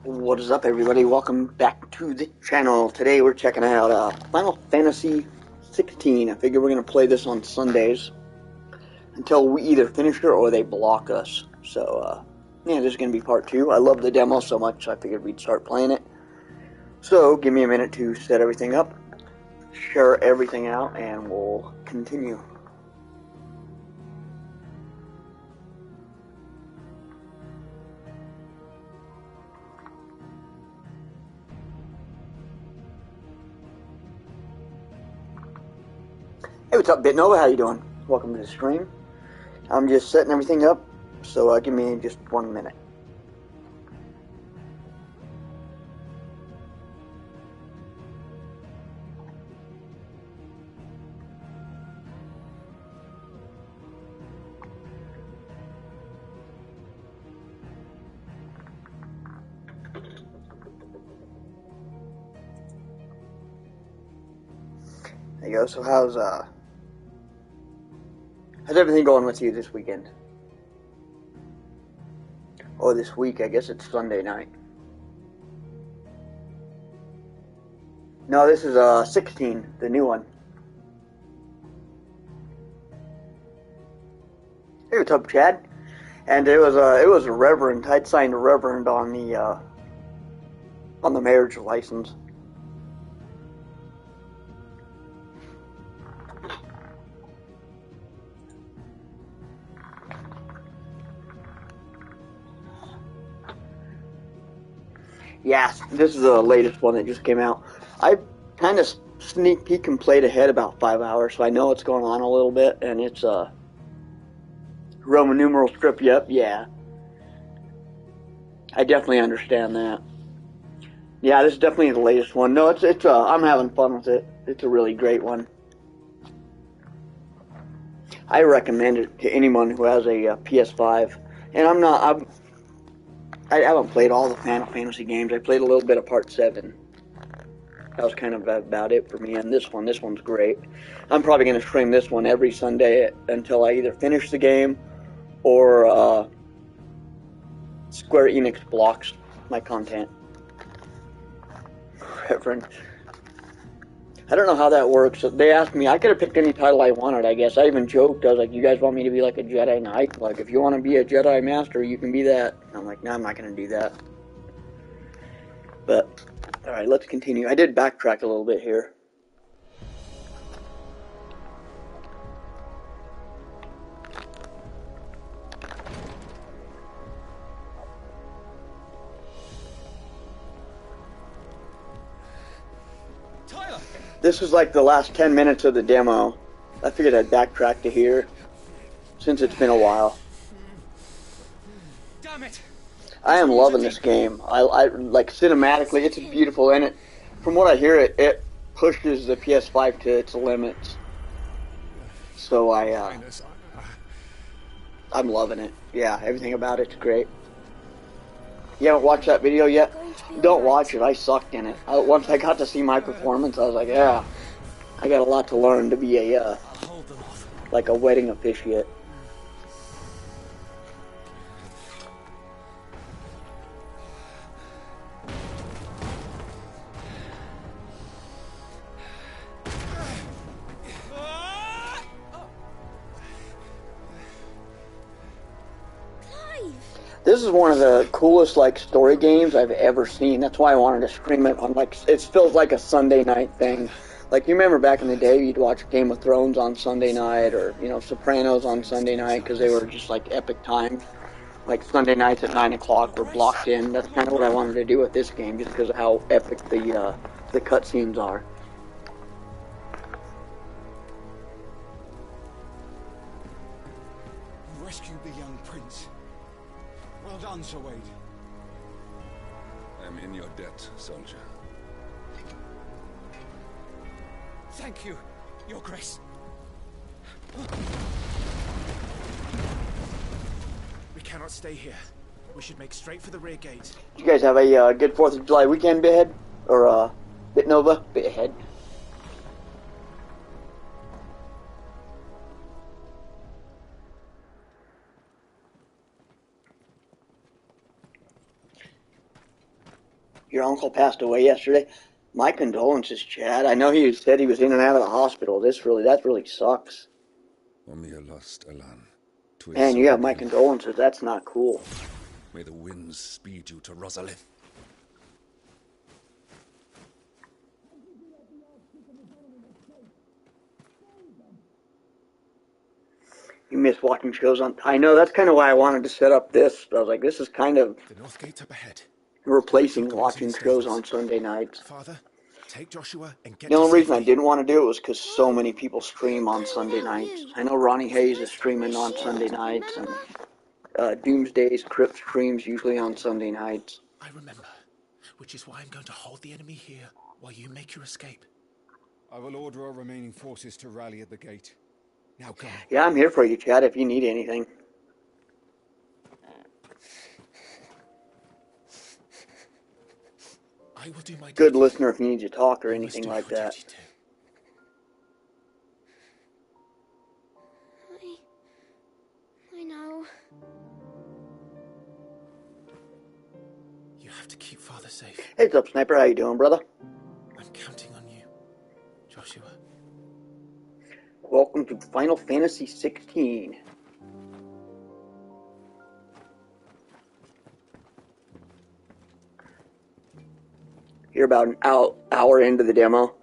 What is up, everybody? Welcome back to the channel. Today we're checking out Final Fantasy 16. I figure we're going to play this on Sundays until we either finish it or they block us. So, yeah, this is going to be part 2. I love the demo so much, I figured we'd start playing it. So, give me a minute to set everything up, share everything out, and we'll continue. Hey, what's up, BitNova? How you doing? Welcome to the stream. I'm just setting everything up, so give me just 1 minute. There you go. So how's everything going with you this weekend? Or this week, I guess it's Sunday night. No, this is 16, the new one. Hey, what's up, Chad? And it was a reverend. I'd signed a reverend on the marriage license. Yeah, this is the latest one that just came out. I kind of sneak peek and played ahead about 5 hours, so I know what's going on a little bit, and it's Roman numeral strip. Yep, yeah. I definitely understand that. Yeah, this is definitely the latest one. No, it's I'm having fun with it. It's a really great one. I recommend it to anyone who has a PS5. And I haven't played all the Final Fantasy games. I played a little bit of Part 7. That was kind of about it for me. And this one's great. I'm probably going to stream this one every Sunday until I either finish the game or Square Enix blocks my content. Reverend. I don't know how that works. They asked me, I could have picked any title I wanted, I guess. I even joked, I was like, you guys want me to be like a Jedi Knight? Like, if you want to be a Jedi Master, you can be that. And I'm like, no, I'm not going to do that. But, alright, let's continue. I did backtrack a little bit here. Tyler! This is like the last 10 minutes of the demo. I figured I'd backtrack to here, since it's been a while. Damn it! I am loving this game. I like cinematically, it's beautiful, and it, from what I hear, it pushes the PS5 to its limits. So I'm loving it. Yeah, everything about it's great. You haven't watched that video yet? Don't watch it. I sucked in it. Once I got to see my performance, I was like, yeah, I got a lot to learn to be a like a wedding officiant. This is one of the coolest like story games I've ever seen. That's why I wanted to stream it on like it feels like a Sunday night thing. Like you remember back in the day, you'd watch Game of Thrones on Sunday night, or Sopranos on Sunday night because they were just like epic times. Like Sunday nights at 9 o'clock were blocked in. That's kind of what I wanted to do with this game, just because of how epic the cutscenes are. You rescued the young prince. Well done, Sir Wade. I'm in your debt, soldier. Thank you, Your Grace. We cannot stay here. We should make straight for the rear gate. Did you guys have a good 4th of July weekend, Bithead? Or BitNova? Bithead. Your uncle passed away yesterday. My condolences, Chad. I know he said he was in and out of the hospital. That really sucks. Man, you have my condolences. That's not cool. May the winds speed you to Rosalind. You miss watching shows on... I know, that's kind of why I wanted to set up this. I was like, this is kind of... The north gate's up ahead. Replacing watching shows on Sunday nights. Father, take Joshua and get The only reason I safety. didn't want to do it was because so many people stream on Sunday nights. I know Ronnie Hayes is streaming on Sunday nights, and Doomsday's Crypt streams usually on Sunday nights. I remember, which is why I'm going to hold the enemy here while you make your escape. I will order our remaining forces to rally at the gate. Now go. Yeah, I'm here for you, Chad, if you need anything. I will do my Good duty. listener if you need to talk or You anything must like do your that. duty too. I know. You have to keep Father safe. Hey, what's up, Sniper? How you doing, brother? I'm counting on you, Joshua. Welcome to Final Fantasy XVI. You're about an hour into the demo.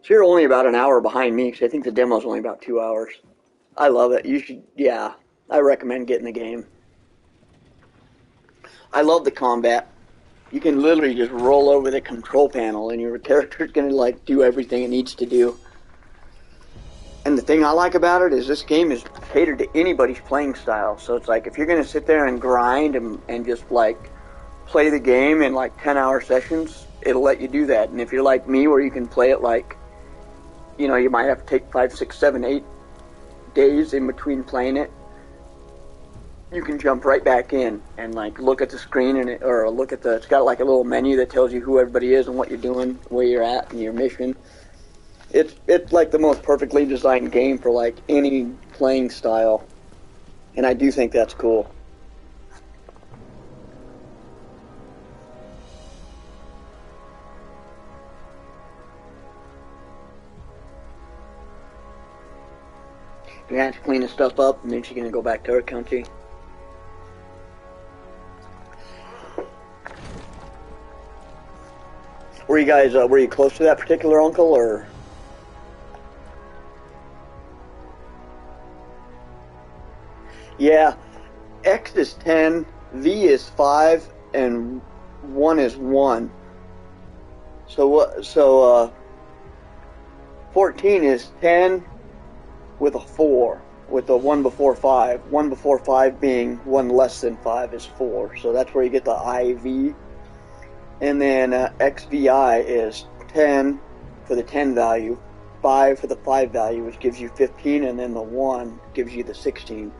So you're only about an hour behind me, because I think the demo's only about 2 hours. I love it. You should, yeah, I recommend getting the game. I love the combat. You can literally just roll over the control panel, and your character's going to, like, do everything it needs to do. And the thing I like about it is this game is catered to anybody's playing style. So it's like, if you're going to sit there and grind and just, like, play the game in, like, 10-hour sessions, it'll let you do that. And if you're like me, where you can play it, like, you know, you might have to take 5, 6, 7, 8 days in between playing it, you can jump right back in and, like, look at the screen, and or look at the, it's got, like, a little menu that tells you who everybody is and what you're doing, where you're at, and your mission. It's like the most perfectly designed game for, like, any playing style. And I do think that's cool. You're going to have to clean this stuff up, and then she's going to go back to her country. Were you guys, were you close to that particular uncle, or? Yeah, X is 10, V is 5, and 1 is 1. So 14 is 10 with a 4, with a 1 before 5. 1 before 5 being 1 less than 5 is 4. So that's where you get the IV. And then XVI is 10 for the 10 value, 5 for the 5 value, which gives you 15, and then the 1 gives you the 16.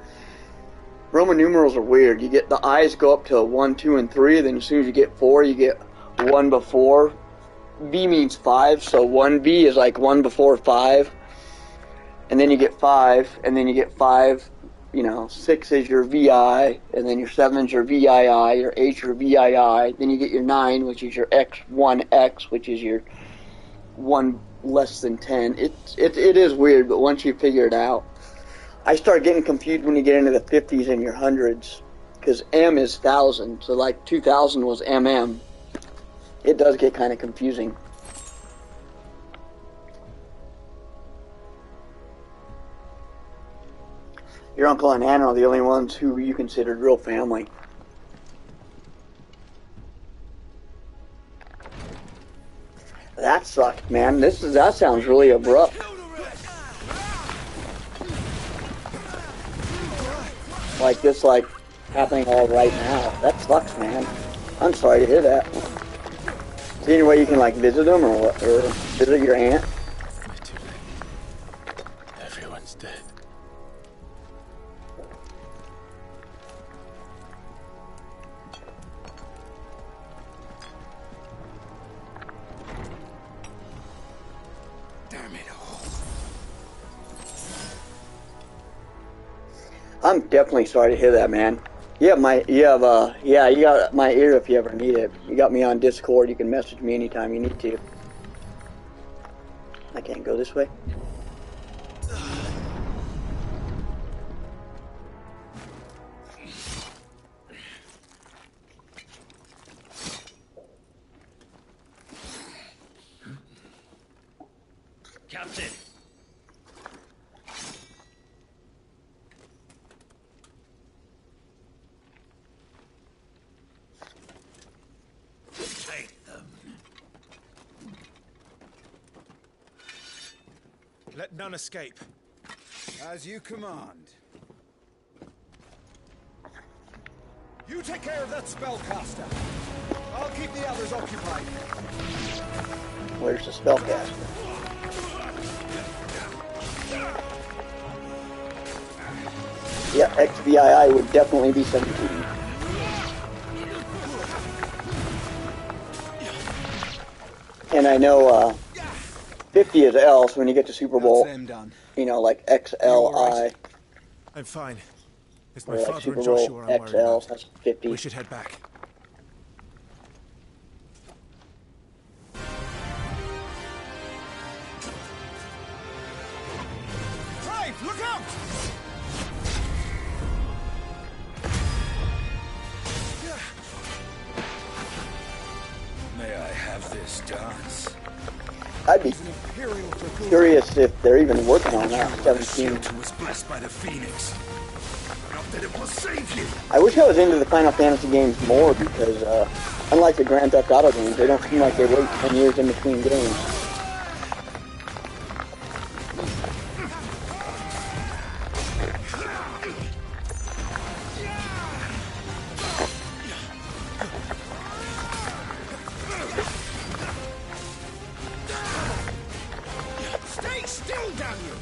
Roman numerals are weird. You get the I's go up to 1, 2, and 3, then as soon as you get 4, you get 1 before. V means 5, so 1V is like 1 before 5. And then you get 5, and then you get 5, you know, 6 is your VI, and then your 7 is your VII, your 8 your VII, then you get your 9, which is your X1X, which is your 1 less than 10. It is weird, but once you figure it out. I start getting confused when you get into the 50s and your hundreds, because M is 1,000, so like 2,000 was MM. It does get kind of confusing. Your uncle and aunt are the only ones who you considered real family. That sucked, man. That sounds really abrupt. Like this, like happening all right now. That sucks, man. I'm sorry to hear that. Is there any way you can like visit them or what, or visit your aunt? Everyone's dead. Damn it all. I'm definitely sorry to hear that, man. You got my ear if you ever need it. You got me on Discord. You can message me anytime you need to. I can't go this way. Captain! Take them. Let none escape. As you command. You take care of that spellcaster. I'll keep the others occupied. Where's the spellcaster? Yeah, XVII would definitely be 17. And I know 50 is L, so when you get to Super Bowl, you know, like XLI. I'm fine. It's my Or like father Super and Bowl Joshua I'm worried XL, about. that's 50. We should head back. Brave, look out! May I have this dance? I'd be curious if they're even working on that 17. Was blessed by the Phoenix. Not that it will save you. I wish I was into the Final Fantasy games more because, unlike the Grand Theft Auto games, they don't seem like they wait 10 years in between games. Stay still, damn you!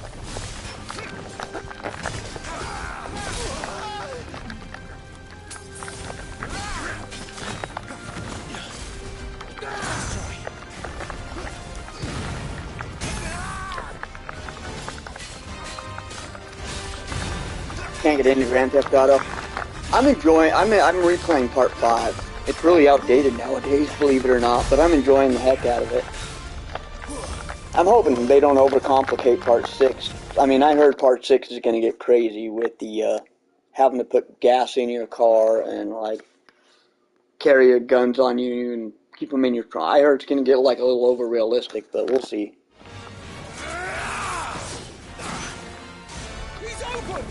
Can't get into Grand Theft Auto. I'm replaying Part 5. It's really outdated nowadays, believe it or not, but I'm enjoying the heck out of it. I'm hoping they don't overcomplicate Part 6. I mean, I heard Part 6 is going to get crazy with the, having to put gas in your car and, like, carry your guns on you and keep them in your car. I heard it's going to get, like, a little over-realistic, but we'll see. He's open!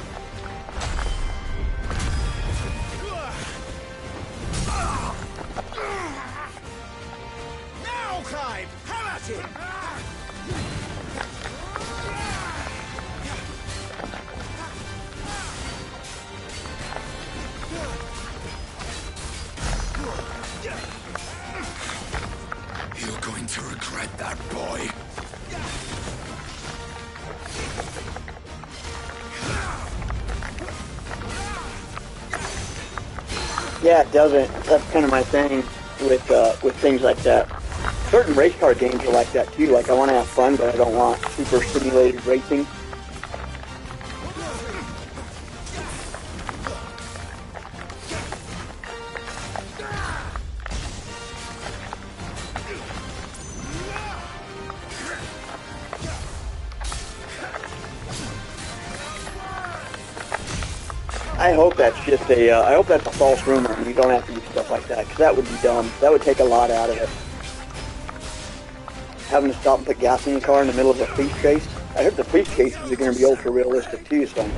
Now, Clive! Have at him! You're going to regret that, boy. Yeah, it doesn't. That's kind of my thing with things like that. Certain race car games are like that too. Like, I want to have fun, but I don't want super simulated racing. I hope that's just I hope that's a false rumor and you don't have to do stuff like that, because that would be dumb. That would take a lot out of it. Having to stop and put gas in your car in the middle of a police chase. I heard the police chases are going to be ultra realistic too, so.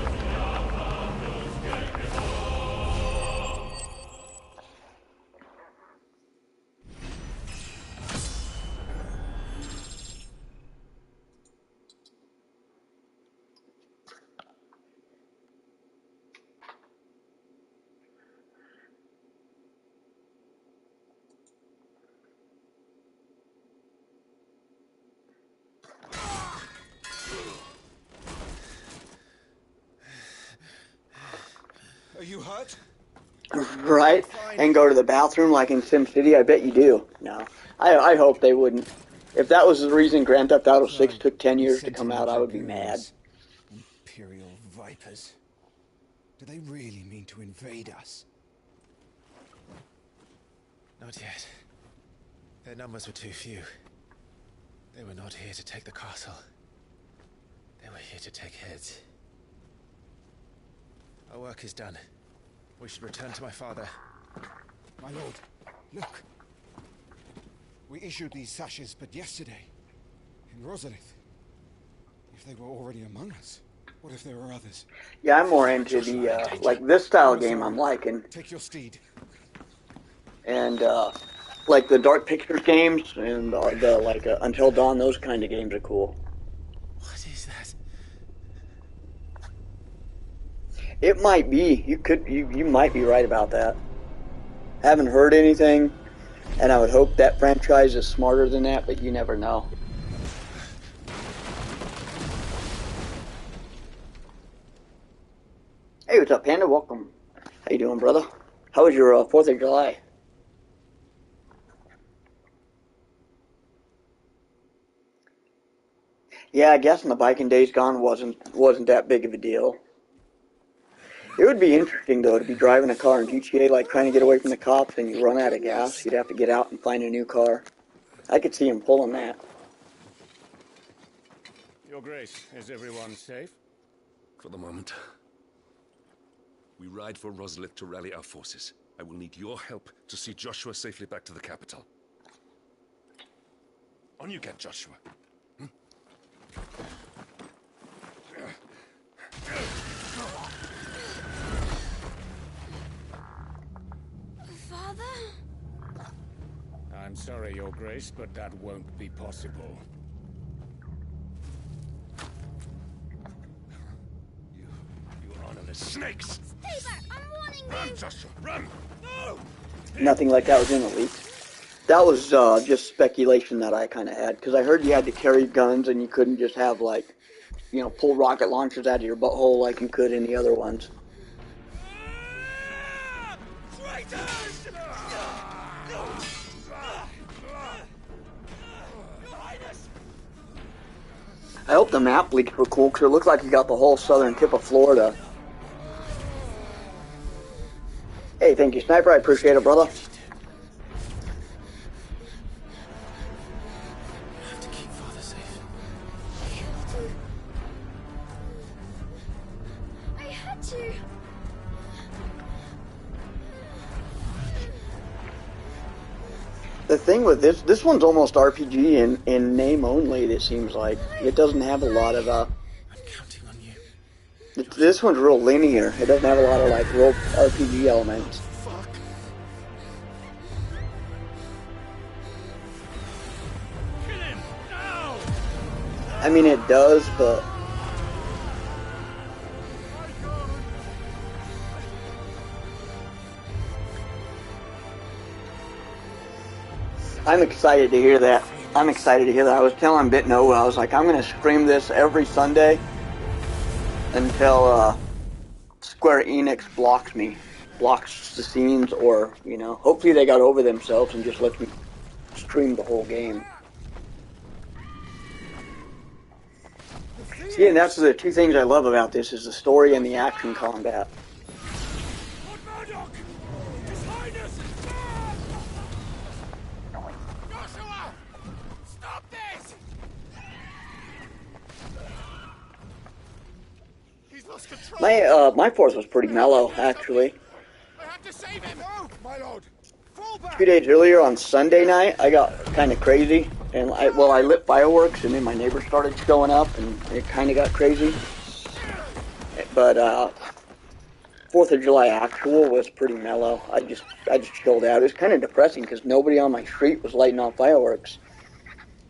Are you hurt? Right? And go to the bathroom like in SimCity? I bet you do. No. I hope they wouldn't. If that was the reason Grand Theft Auto 6 took 10 years to come out, I would be mad. Imperial vipers. Do they really mean to invade us? Not yet. Their numbers were too few. They were not here to take the castle. They were here to take heads. Our work is done. We should return to my father. My lord, look. We issued these sashes but yesterday, in Rosalith. If they were already among us, what if there were others? Yeah, I'm more into the, like, this style game I'm liking. Take your steed. And, like, the Dark Pictures games and the like, Until Dawn, those kind of games are cool. What is that? It might be. You might be right about that. Haven't heard anything, and I would hope that franchise is smarter than that, but you never know. Hey, what's up, Panda? Welcome. How you doing, brother? How was your 4th of July? Yeah, I guess in the Viking Days Gone wasn't that big of a deal. It would be interesting, though, to be driving a car in GTA, like trying to get away from the cops, and you run out of gas. You'd have to get out and find a new car. I could see him pulling that. Your Grace, is everyone safe? For the moment. We ride for Rosalith to rally our forces. I will need your help to see Joshua safely back to the capital. On you get, Joshua. Father? I'm sorry, Your Grace, but that won't be possible. You honorless snakes! Stay back! I'm warning Run, you! Joshua, run! No! Nothing like that was in the leaks. That was just speculation that I kind of had, because I heard you had to carry guns and you couldn't just have, like, you know, pull rocket launchers out of your butthole like you could in the other ones. Traitors! I hope the map leaks were cool, because it looked like you got the whole southern tip of Florida. Hey, thank you, Sniper. I appreciate it, brother. I have to keep father safe. I had to. The thing with this one's almost RPG in name only, it seems like. It doesn't have a lot of, I'm counting on you. this one's real linear. It doesn't have a lot of, like, real RPG elements. Fuck. Kill him! Now! I mean, it does, but... I'm excited to hear that. I'm excited to hear that. I was telling BitNo, I was like, I'm going to stream this every Sunday until Square Enix blocks the scenes, or, you know, hopefully they got over themselves and just let me stream the whole game. See, and that's the two things I love about this, is the story and the action combat. Lord Murdoch! His Highness! Joshua! Stop this! He's lost control! My fourth was pretty mellow, actually. I have to save him! No, my lord! Fall back! 2 days earlier on Sunday night, I got kind of crazy, and I lit fireworks, and then my neighbors started showing up, and it kind of got crazy. But 4th of July actual was pretty mellow. I just chilled out. It was kind of depressing because nobody on my street was lighting off fireworks.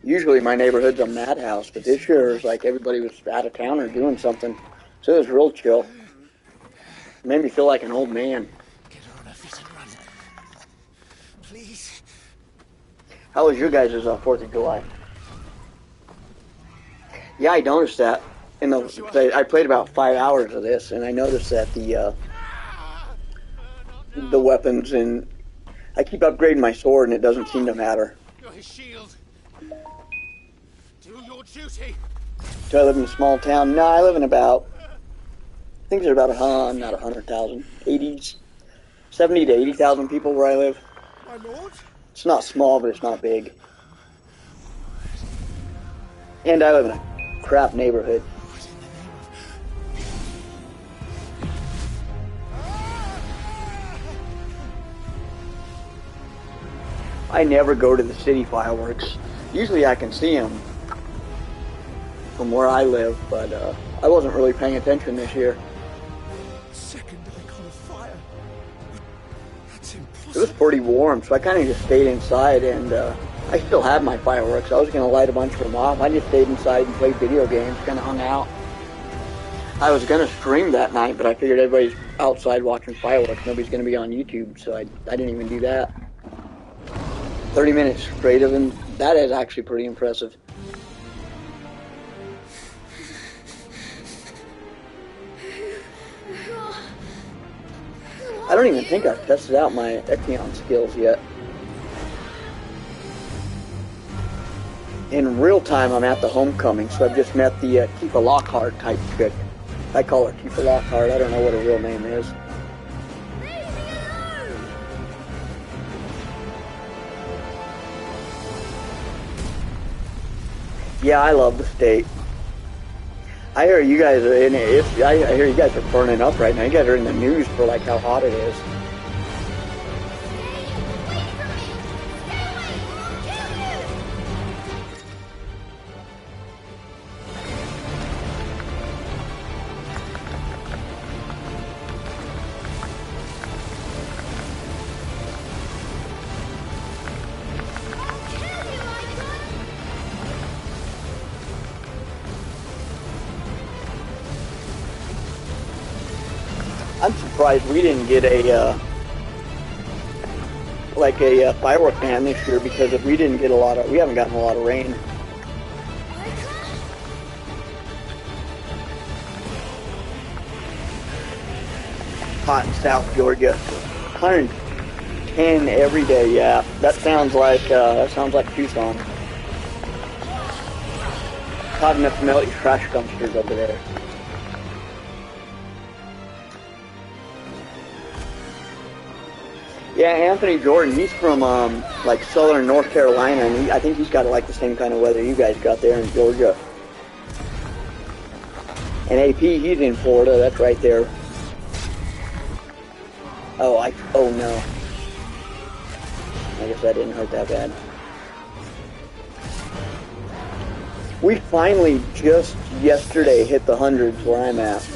Usually my neighborhood's a madhouse, but this year it was like everybody was out of town or doing something, so it was real chill. It made me feel like an old man. Get her on her feet and run. Please. How was your guys' 4th of July? Yeah, I noticed that. I played about 5 hours of this, and I noticed that the weapons, and I keep upgrading my sword, and it doesn't seem to matter. You're his shield. Do your duty. Do I live in a small town? No, I live in about, I think there's about not 100,000, 70 to 80,000 people where I live. My lord? It's not small, but it's not big. And I live in a crap neighborhood. I never go to the city fireworks. Usually I can see them from where I live, but I wasn't really paying attention this year. Second icon of fire. That's impossible. It was pretty warm, so I kind of just stayed inside, and I still have my fireworks. I was going to light a bunch of them off. I just stayed inside and played video games, kind of hung out. I was going to stream that night, but I figured everybody's outside watching fireworks. Nobody's going to be on YouTube, so I didn't even do that. 30 minutes straight of them. That is actually pretty impressive. I don't even think I've tested out my Ekion skills yet. In real time, I'm at the homecoming, so I've just met the Keep a Lockhart type chick. I call her Keep a Lockhart. I don't know what her real name is. Yeah, I love the state. I hear you guys are in it. I hear you guys are burning up right now. You guys are in the news for like how hot it is. I'm surprised we didn't get a firework ban this year, because if we didn't get we haven't gotten a lot of rain. Hot in South Georgia, 110 every day. Yeah, that sounds like Tucson. Hot enough to melt your trash dumpsters over there. Yeah, Anthony Jordan, he's from like southern North Carolina, and I think he's got like the same kind of weather you guys got there in Georgia. And AP, he's in Florida, that's right there. Oh no. I guess that didn't hurt that bad. We finally just yesterday hit the hundreds where I'm at.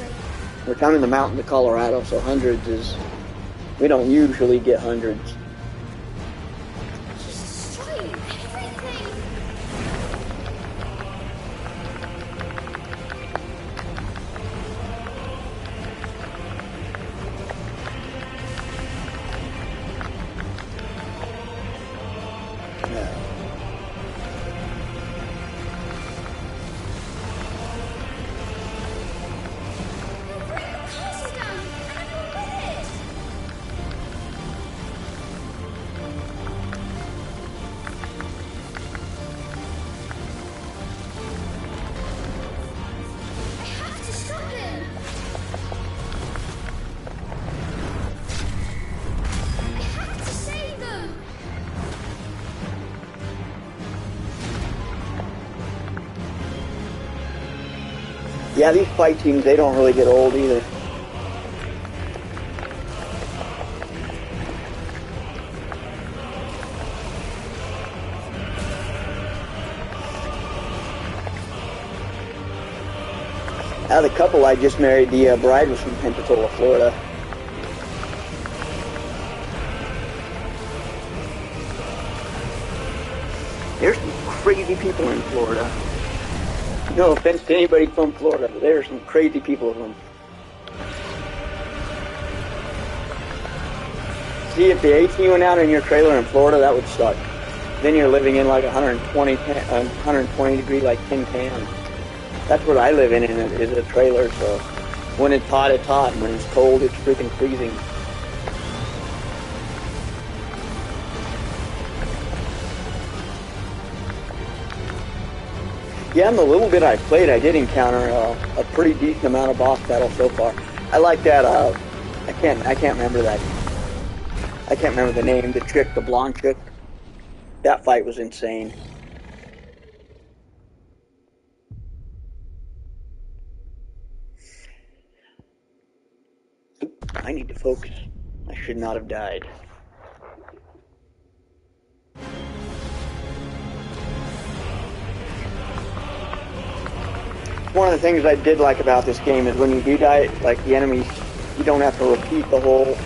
We're kind of in the mountains of Colorado, so hundreds is... We don't usually get hundreds. Yeah, these fight teams, they don't really get old either. The couple I just married, the bride was from Pensacola, Florida. There's some crazy people in Florida. No offense to anybody from Florida, but there are some crazy people of them. See, if the AC went out in your trailer in Florida, that would suck. Then you're living in like 120 degree, like tin can. That's what I live in is a trailer, so when it's hot, it's hot, and when it's cold, it's freaking freezing. Yeah, in the little bit I played, I did encounter a pretty decent amount of boss battles so far. I like that, I can't remember that. I I can't remember the name, the chick, the blonde chick. That fight was insane. I need to focus. I should not have died. One of the things I did like about this game is when you do die, like the enemies, you don't have to repeat the whole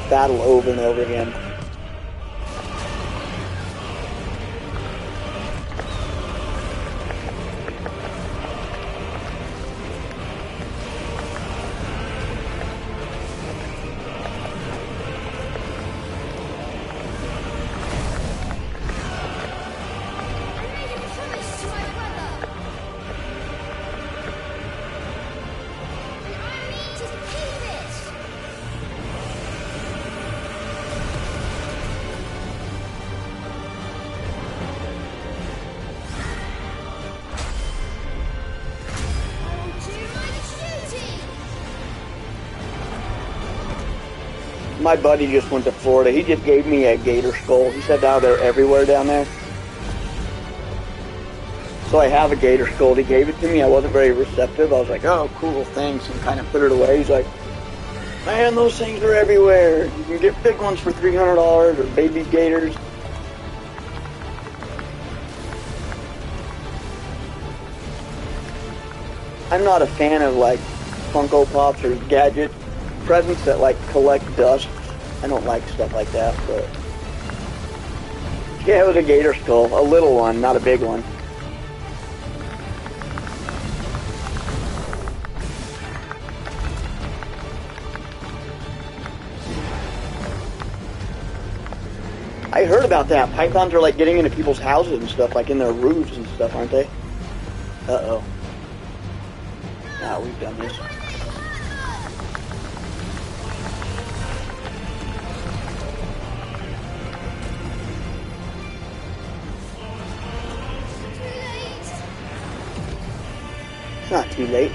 battle over and over again. My buddy just went to Florida. He just gave me a gator skull. He said now they're everywhere down there. So I have a gator skull. He gave it to me. I wasn't very receptive. I was like, oh, cool, thanks, and kind of put it away. He's like, man, those things are everywhere. You can get big ones for $300 or baby gators. I'm not a fan of like Funko Pops or gadget presents that like collect dust. I don't like stuff like that, but yeah, it was a gator skull, a little one, not a big one. I heard about that. Pythons are like getting into people's houses and stuff, like in their roofs and stuff, aren't they? Uh-oh. Now we've done this. It's not too late.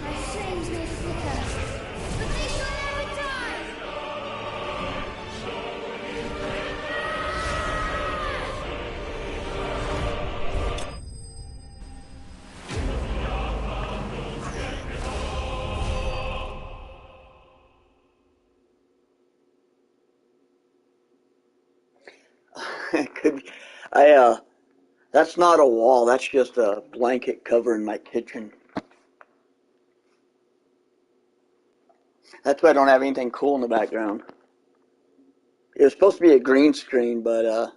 My flames may flicker, but they shall never die! That's not a wall, that's just a blanket covering my kitchen. That's why I don't have anything cool in the background. It was supposed to be a green screen, but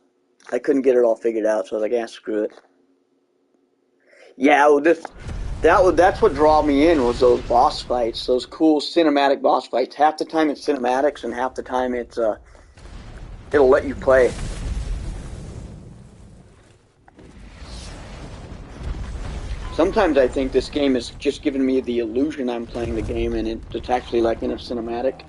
I couldn't get it all figured out, so I was like, screw it. Yeah, well, that's what drew me in, was those boss fights, those cool cinematic boss fights. Half the time it's cinematics, and half the time it's it'll let you play. Sometimes I think this game is just giving me the illusion I'm playing the game, and it's actually like in a cinematic.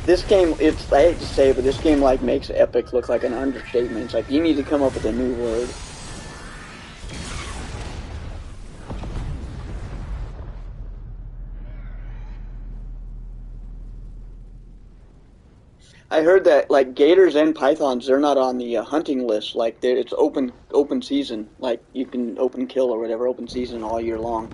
This game, I hate to say it, but this game like makes epic look like an understatement. It's like, you need to come up with a new word. I heard that like gators and pythons, they're not on the hunting list. Like it's open season. Like you can open kill or whatever, open season all year long.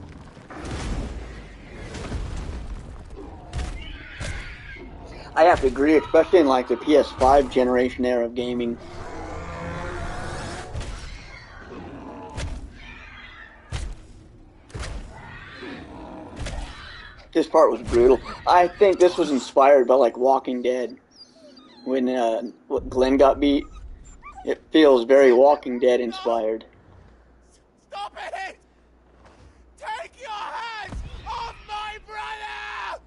I have to agree, especially in like the PS5 generation era of gaming. This part was brutal. I think this was inspired by like Walking Dead. When Glenn got beat, it feels very Walking Dead inspired. Stop it! Take your hands off my brother!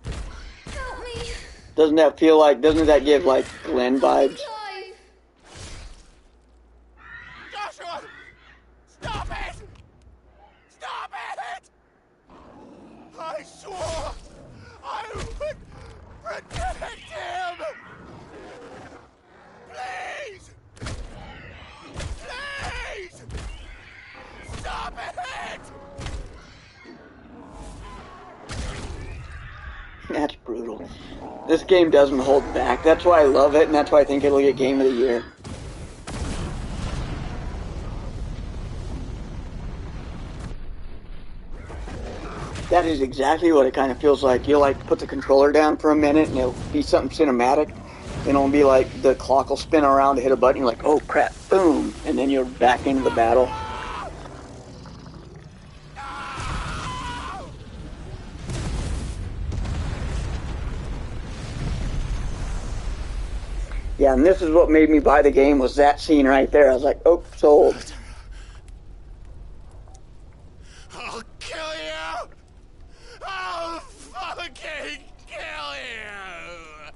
Help me! Doesn't that give like Glenn vibes? Clive! Joshua! Stop it! Stop it! I swore I would protect him! Please! This game doesn't hold back. That's why I love it, and that's why I think it'll get Game of the Year. That is exactly what it kind of feels like. You'll like put the controller down for a minute, and it'll be something cinematic. And it'll be like the clock will spin around to hit a button. You're like, oh crap, boom, and then you're back into the battle. Yeah, and this is what made me buy the game, was that scene right there. I was like, oh, sold. I'll kill you! I'll fucking kill you!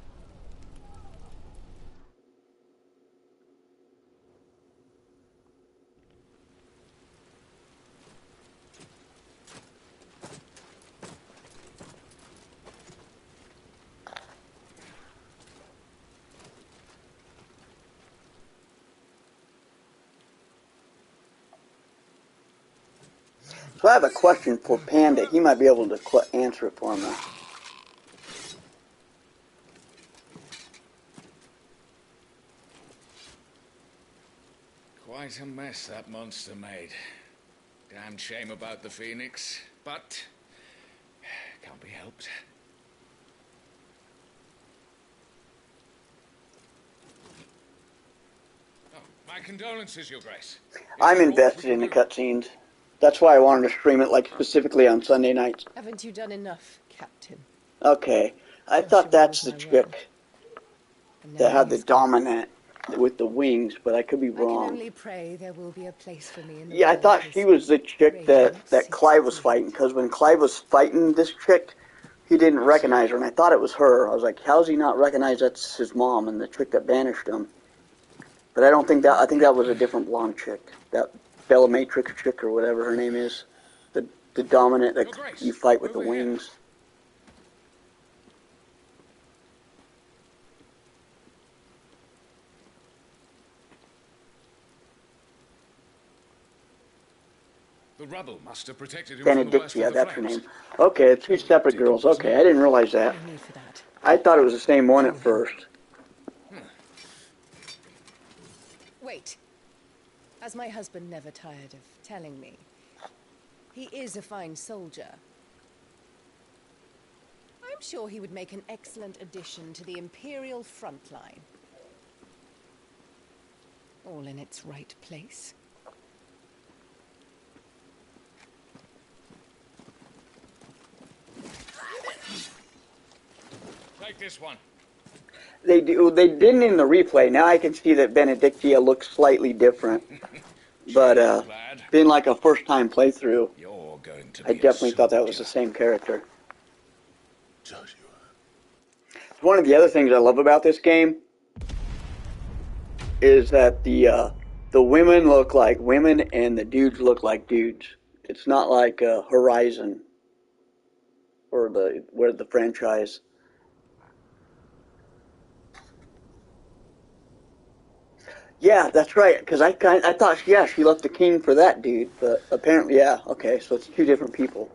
So I have a question for Panda. He might be able to answer it for me. Quite a mess that monster made. Damn shame about the Phoenix, but can't be helped. Oh, my condolences, Your Grace. I'm invested in the cutscenes. That's why I wanted to stream it, like, specifically on Sunday nights. Haven't you done enough, Captain? Okay. I thought that's the chick that had the dominant with the wings, but I could be I can wrong. only pray there will be a place for me in the Yeah, I thought she was the chick that Clive was fighting, because when Clive was fighting this chick, he didn't recognize her, and I thought it was her. I was like, how's he not recognize that's his mom and the chick that banished him? But I don't think that, I think that was a different blonde chick. That Bellatrix chick or whatever her name is. The dominant that you fight with the wings. The rubble must have protected him from the worst Benedictia, of the that's her flames. name. Okay, two separate girls. Okay, I didn't realize that. No need for that. I thought it was the same one at first. Wait. As my husband never tired of telling me, he is a fine soldier. I'm sure he would make an excellent addition to the Imperial front line. All in its right place. Take this one. They didn't in the replay. Now I can see that Benedictia looks slightly different. But being like a first-time playthrough, You're going to I be definitely thought that was the same character. Joshua. One of the other things I love about this game is that the women look like women and the dudes look like dudes. It's not like Horizon or the franchise. Yeah, that's right. Because I thought, yeah, she left the king for that dude, but apparently, yeah. Okay, so it's two different people.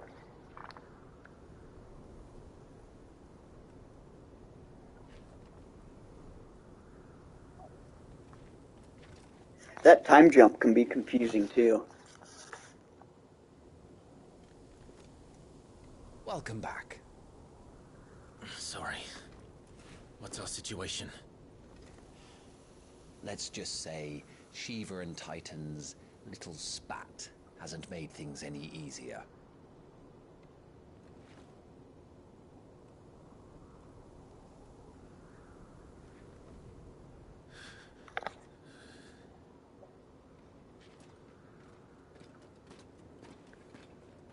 That time jump can be confusing too. Welcome back. Sorry. What's our situation? Let's just say Shiva and Titan's little spat hasn't made things any easier.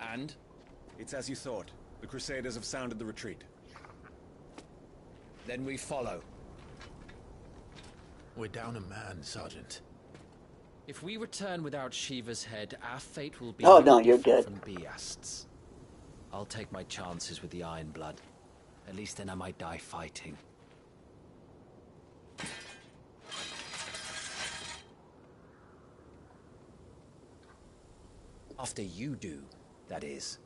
And? It's as you thought. The Crusaders have sounded the retreat. Then we follow. We're down a man, Sergeant. If we return without Shiva's head, our fate will be Oh, no, you're different good. from Biast's. I'll take my chances with the Iron Blood. At least then I might die fighting. After you do, that is.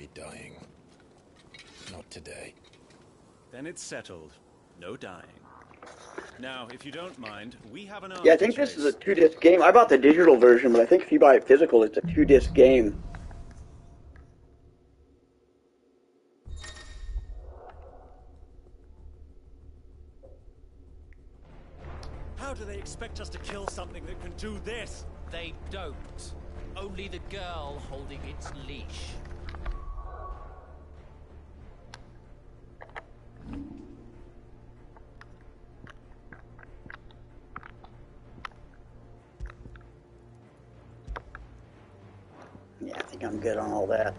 be dying. Not today. Then it's settled. No dying. Now, if you don't mind, we have an army Yeah, I think to this is a chase. 2-disc game. I bought the digital version, but I think if you buy it physical, it's a 2-disc game. How do they expect us to kill something that can do this? They don't. Only the girl holding its leash. Yeah, I think I'm good on all that.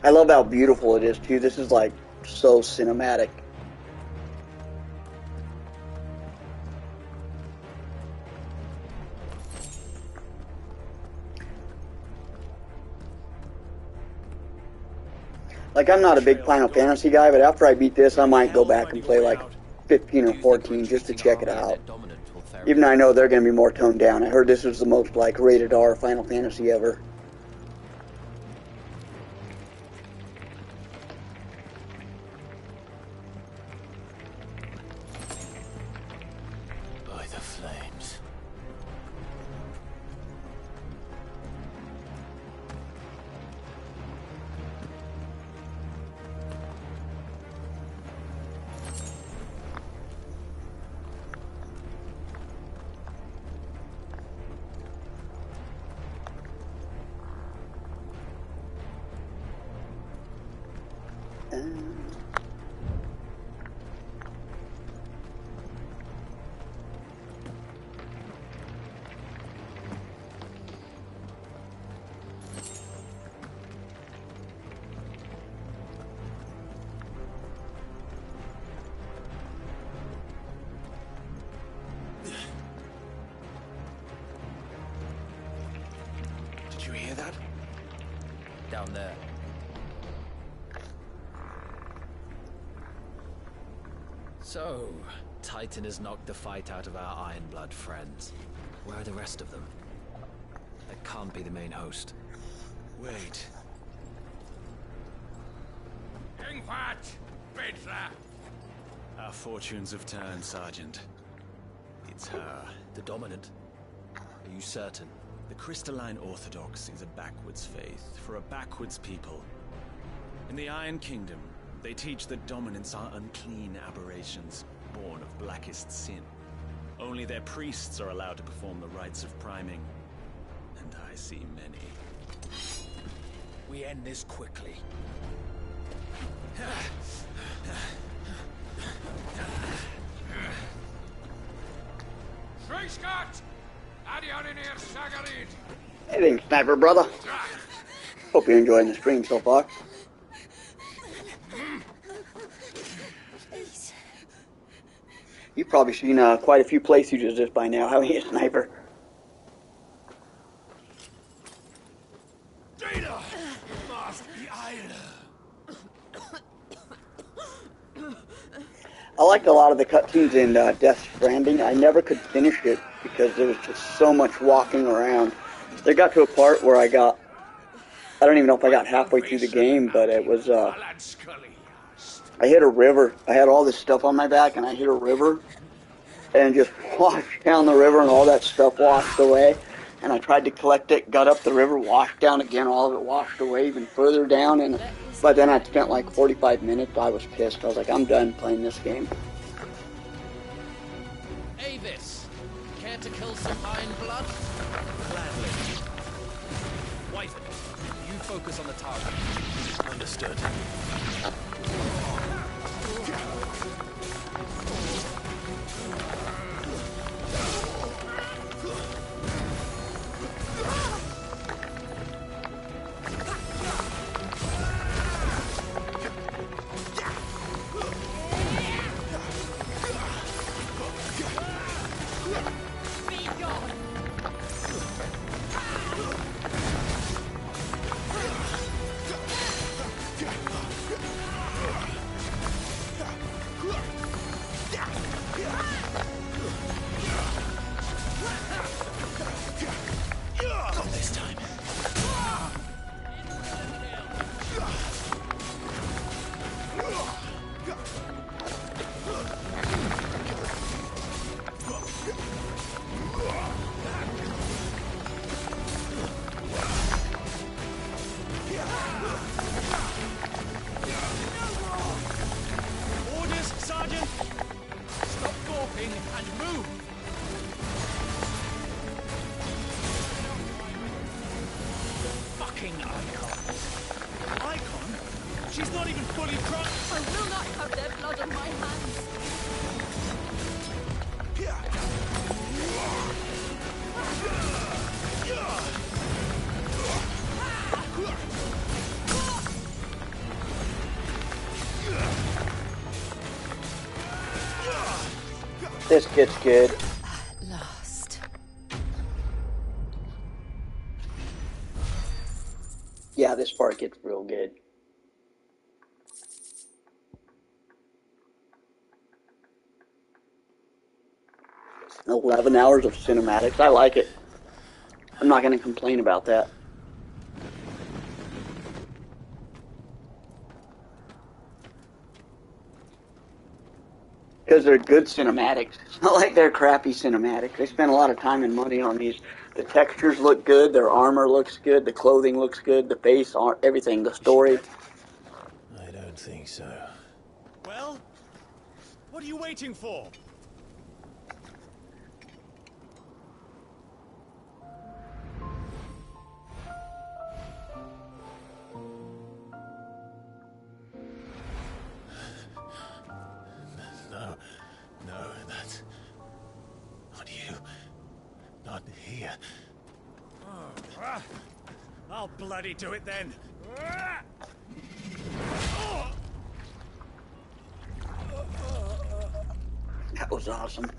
I love how beautiful it is, too. This is, like, so cinematic. Like, I'm not a big Final Fantasy guy, but after I beat this, I might go back and play, like, 15 or 14 just to check it out. Even though I know they're going to be more toned down. I heard this was the most, like, rated R Final Fantasy ever. By the flames. Did you hear that? Down there. So, Titan has knocked the fight out of our Ironblood friends. Where are the rest of them? That can't be the main host. Wait. Our fortunes have turned, Sergeant. It's her. The Dominant? Are you certain? The Crystalline Orthodox is a backwards faith for a backwards people. In the Iron Kingdom, they teach that dominants are unclean aberrations, born of blackest sin. Only their priests are allowed to perform the rites of priming, and I see many. We end this quickly. Hey, Sniper brother. Hope you're enjoying the stream so far. You've probably seen quite a few playthroughs just by now, haven't you, Sniper? Data must be iron. I liked a lot of the cutscenes in Death Stranding. I never could finish it because there was just so much walking around. They got to a part where I don't even know if I got halfway through the game, but it was, I hit a river. I had all this stuff on my back, and I hit a river, and just washed down the river, and all that stuff washed away. And I tried to collect it, got up the river, washed down again, all of it washed away even further down, and by then I'd spent like 45 minutes. I was pissed. I was like, I'm done playing this game. Avis, care to kill some Ironblood? Gladly. Wyvern, you focus on the target. Understood. fucking icon. Icon? She's not even fully grown. I will not have their blood on my hands. This gets good. Last. Yeah, this part gets real good. $11 of cinematics. I like it. I'm not going to complain about that. Because they're good cinematics. It's not like they're crappy cinematics. They spend a lot of time and money on these. The textures look good. Their armor looks good. The clothing looks good. The face, everything. The story. I don't think so. Well, what are you waiting for? No, that's not you. Not here. I'll bloody do it then. That was awesome.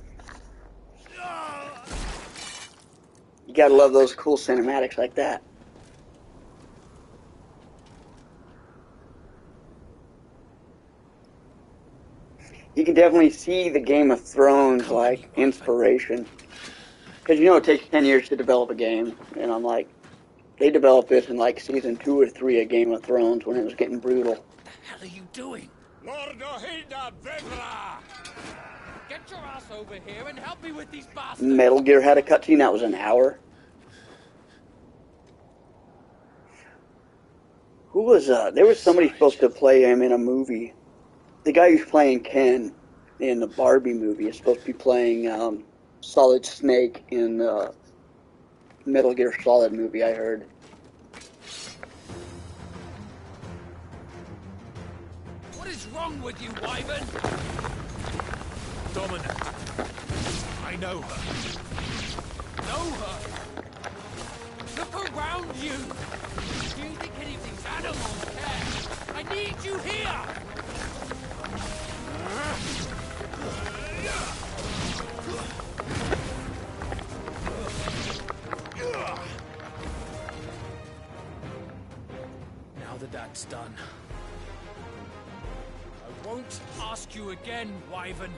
You gotta love those cool cinematics like that. You can definitely see the Game of Thrones like inspiration, because you know it takes 10 years to develop a game, and I'm like, they developed this in like season 2 or 3 of Game of Thrones when it was getting brutal. What the hell are you doing? Lord Ohinda Vedra! Get your ass over here and help me with these bastards! Metal Gear had a cutscene that was an hour. Who was there was somebody supposed to play him in a movie. The guy who's playing Ken in the Barbie movie is supposed to be playing Solid Snake in the Metal Gear Solid movie, I heard. What is wrong with you, Wyvern? Dominant. I know her. Know her? Look around you! Do you think any of these animals care? I need you here! Now that that's done, I won't ask you again, Wyvern.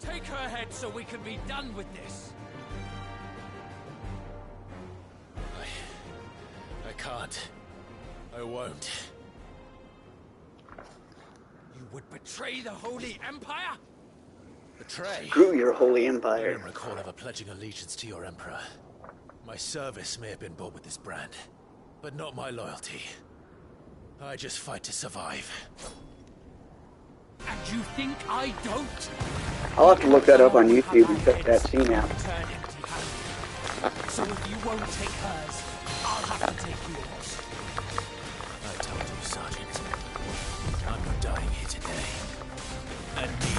Take her head so we can be done with this. I can't. I won't. You would betray the Holy Empire? Betray? Screw your holy I empire. don't recall ever pledging allegiance to your Emperor. My service may have been bought with this brand, but not my loyalty. I just fight to survive. And you think I don't? I'll have to look that up on YouTube and check that scene out. Turn empty-handed. So if you won't take hers, I'll have to take yours. I told you, Sergeant. I'm not dying here today.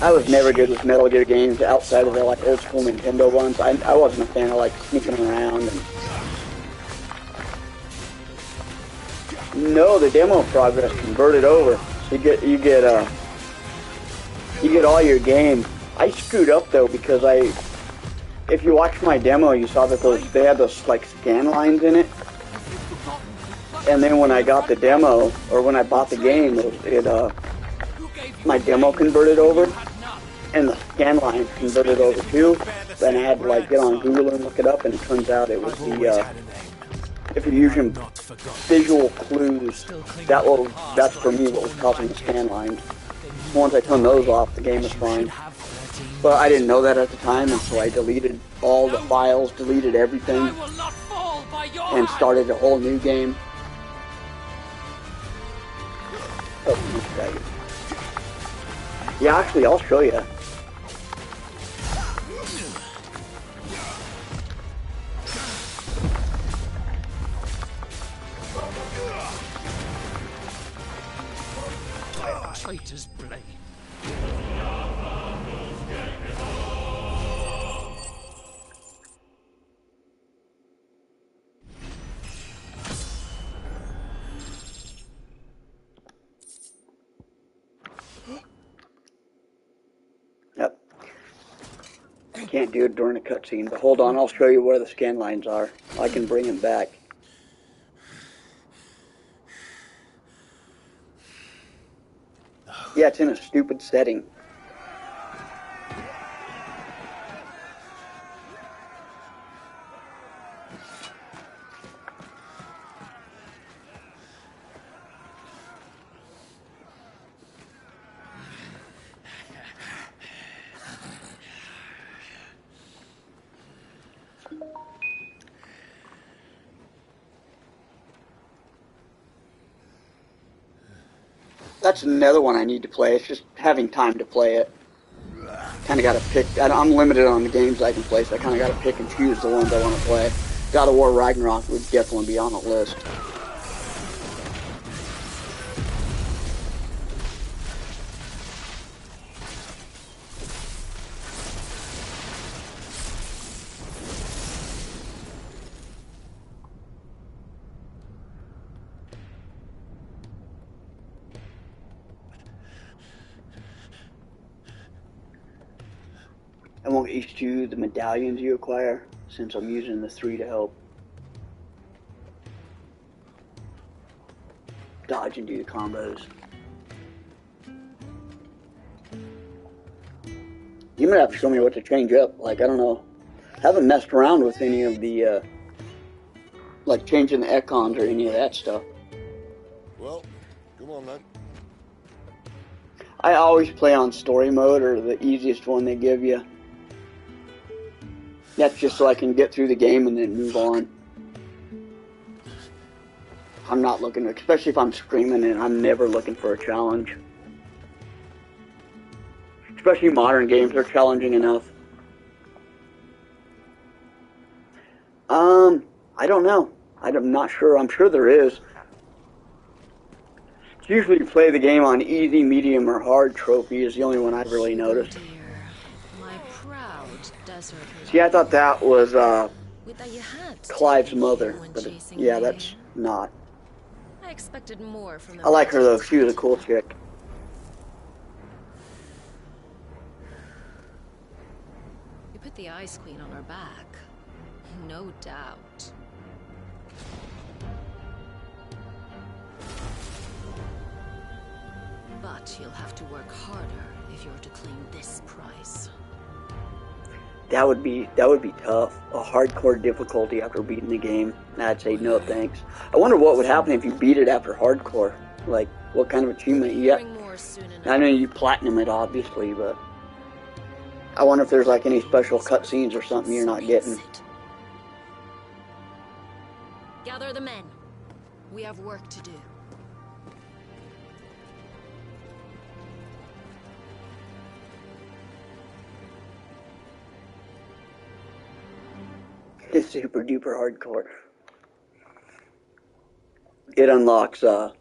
I was never good with Metal Gear games outside of the like old school Nintendo ones. I wasn't a fan of like sneaking around and. No, the demo progress converted over. So you get all your game. I screwed up though because if you watched my demo, you saw that they had those like scan lines in it. And then when I got the demo, or when I bought the game, my demo converted over, and the scan lines converted over too. Then I had to like get on Google and look it up, and it turns out it was if you're using visual clues, that's for me what was causing the scan lines. Once I turned those off, the game was fine. But I didn't know that at the time, and so I deleted all the files, deleted everything, and started a whole new game. Oh, yeah, actually, I'll show you. traitor's blade. Yep. Can't do it during a cutscene, but hold on, I'll show you where the scan lines are. I can bring him back. Yeah, it's in a stupid setting. That's another one I need to play. It's just having time to play it. Kind of got to pick. I'm limited on the games I can play, so I kind of got to pick and choose the ones I want to play. God of War Ragnarok would definitely be on the list. I won't issue the medallions you acquire, since I'm using the 3 to help dodge and do the combos. You might have to show me what to change up. Like, I don't know. I haven't messed around with any of the, like changing the econs or any of that stuff. Well, come on then. I always play on story mode, or the easiest one they give you. That's just so I can get through the game and then move on. I'm not looking, especially if I'm streaming, and I'm never looking for a challenge. Especially modern games, they're challenging enough. I don't know. I'm not sure. I'm sure there is. It's usually you play the game on easy, medium, or hard trophy is the only one I've really noticed. My proud desert. See, I thought that was Clive's mother, but yeah, that's not. I expected more from I like her though. She was a cool chick. You put the Ice Queen on her back, no doubt. But you'll have to work harder if you're to claim this prize. That would be tough. A hardcore difficulty after beating the game. I'd say no thanks. I wonder what would happen if you beat it after hardcore. Like, what kind of achievement you get. I know you platinum it, obviously, but I wonder if there's like any special cutscenes or something you're not getting. Gather the men. We have work to do. It's super duper hardcore. It unlocks Jill.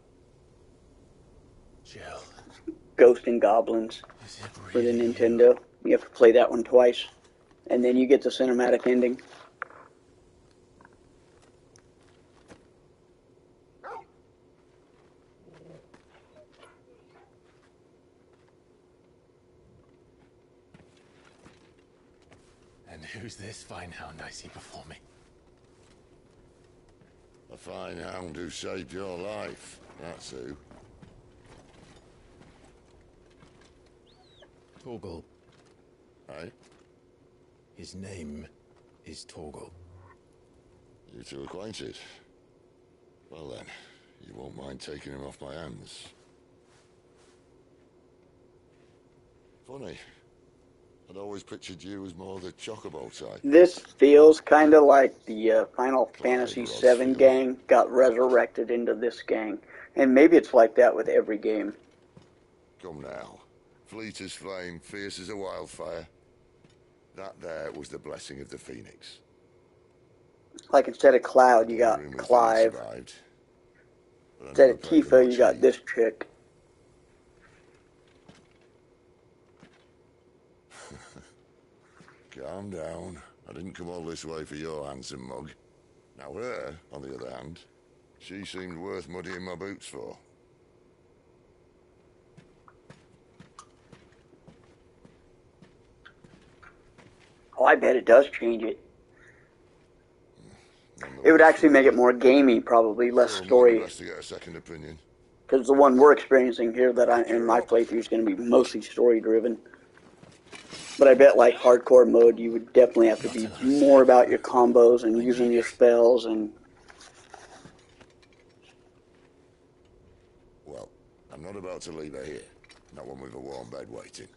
Ghost and Goblins for the Nintendo. You have to play that one twice, and then you get the cinematic ending. And who's this fine hound I see before me? A fine hound who saved your life, that's who. Torgal. Eh? His name is Torgal. You two acquainted? Well then, you won't mind taking him off my hands. Funny. I'd always pictured you as more the chocobo type. This feels kind of like the Final Fantasy VII gang got resurrected into this gang. And maybe it's like that with every game. Come now. Fleet as flame, fierce as a wildfire. That there was the blessing of the Phoenix. Like instead of Cloud, you got Clive. Instead of Tifa, you got this chick. Calm down. I didn't come all this way for your handsome mug. Now her, on the other hand, she seemed worth muddying my boots for. Oh, I bet it does change it. It would actually make it more gamey, probably less story. Best to get a second opinion. Because the one we're experiencing here that in my playthrough is going to be mostly story driven. But I bet like hardcore mode, you would definitely have to be more about your combos and using your spells and. Well, I'm not about to leave her here. Not one with a warm bed waiting.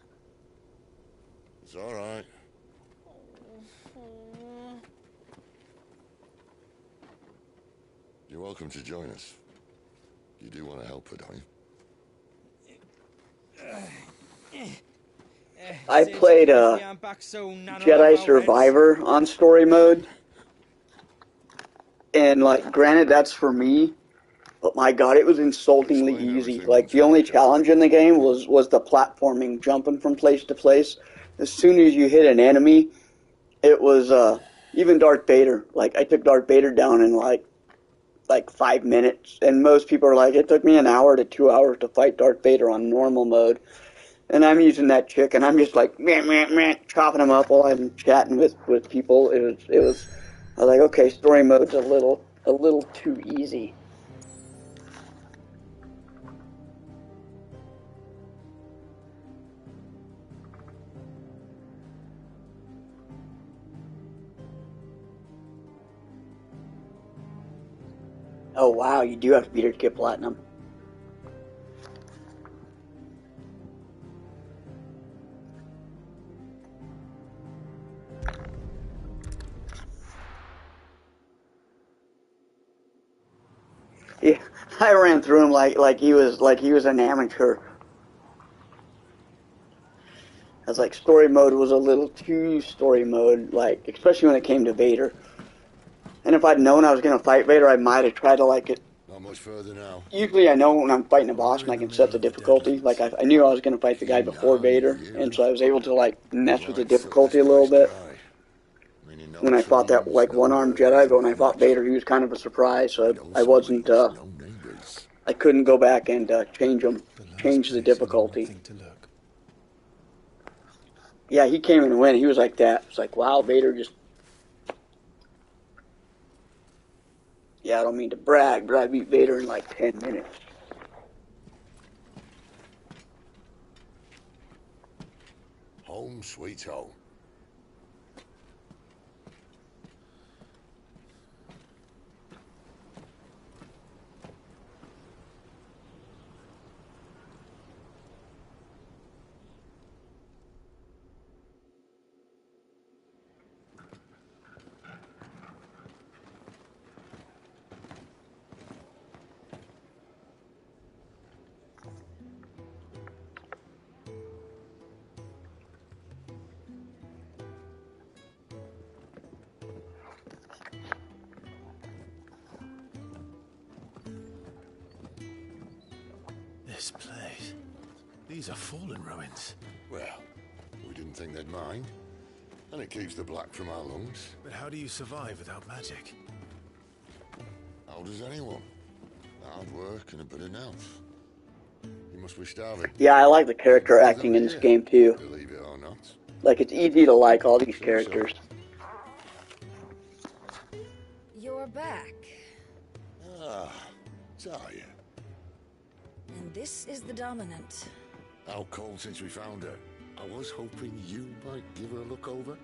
It's all right. You're welcome to join us. You do want to help her, don't you? I played Jedi Survivor on story mode. And, like, granted, that's for me. But, my God, it was insultingly easy. Like, the only challenge in the game was the platforming, jumping from place to place. As soon as you hit an enemy, it was, even Darth Vader. Like, I took Darth Vader down in, like 5 minutes. And most people are like, it took me an hour to 2 hours to fight Darth Vader on normal mode. And I'm using that chick, and I'm just like, meh, meh, meh, chopping them up while I'm chatting with people. I was like, okay, story mode's a little too easy. Oh wow, you do have to beat her to get platinum. Yeah, I ran through him like he was an amateur. I was like, story mode was a little too story mode, like especially when it came to Vader. And if I'd known I was gonna fight Vader, I might have tried to like it. Not much further now. Usually, I know when I'm fighting a boss, and I can set the difficulty. Like I knew I was gonna fight the guy before Vader, and so I was able to like mess with the difficulty a little bit. When I fought that like one-armed Jedi, but when I fought Vader, he was kind of a surprise. So I wasn't. I couldn't go back and change the difficulty. Yeah, he came and went. He was like that. It's like, wow, Vader just. Yeah, I don't mean to brag, but I beat Vader in like 10 minutes. Home sweet home. This place. These are fallen ruins. Well, we didn't think they'd mind. And it keeps the black from our lungs. But how do you survive without magic? How does anyone? Hard work and a bit of nerve. You must be starving. Yeah, I like the character acting in this game too. Believe it or not. Like, it's easy to like all these characters. You're back. Ah, Talia. And this is the Dominant. How cold since we found her. I was hoping you might give her a look over.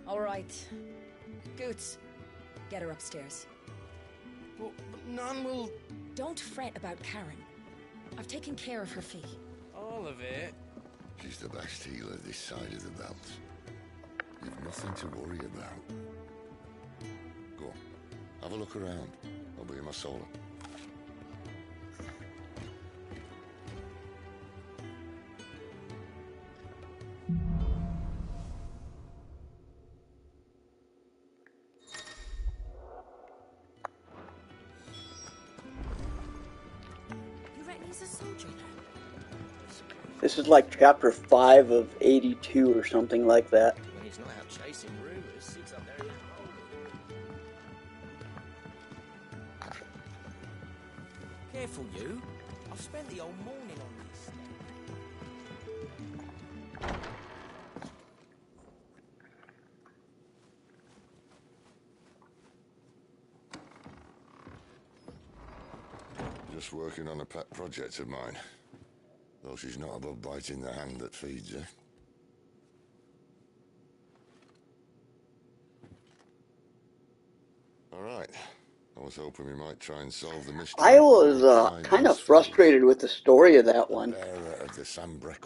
All right. Goots, get her upstairs. But Nan will... Don't fret about Karen. I've taken care of her fee. All of it? She's the best healer this side of the belt. You've nothing to worry about. Go on, have a look around. I'll be in my solar. This is like chapter 5 of 82 or something like that. When He's not out chasing rumors. Sits up there in his hole. Careful, you. I've spent the whole morning on this. Just working on a pet project of mine. Though she's not above biting the hand that feeds her. Alright. I was hoping we might try and solve the mystery. I was kind of frustrated with the story of that one.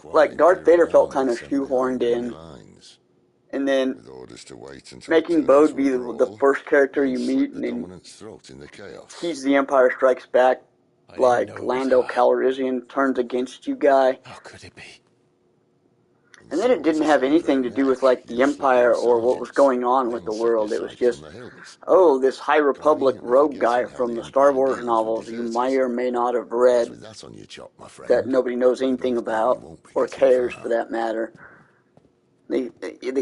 Like, Darth Vader felt kind of shoehorned in. And then making Bode be the first character you meet, and then he's the Empire Strikes Back, like Lando Calrissian turns against you guy. How could it be? And then it didn't have anything to do with like the Empire or what was going on with the world. It was just, oh, this High Republic rogue guy from the Star Wars novels you may or may not have read that nobody knows anything about or cares for that matter. They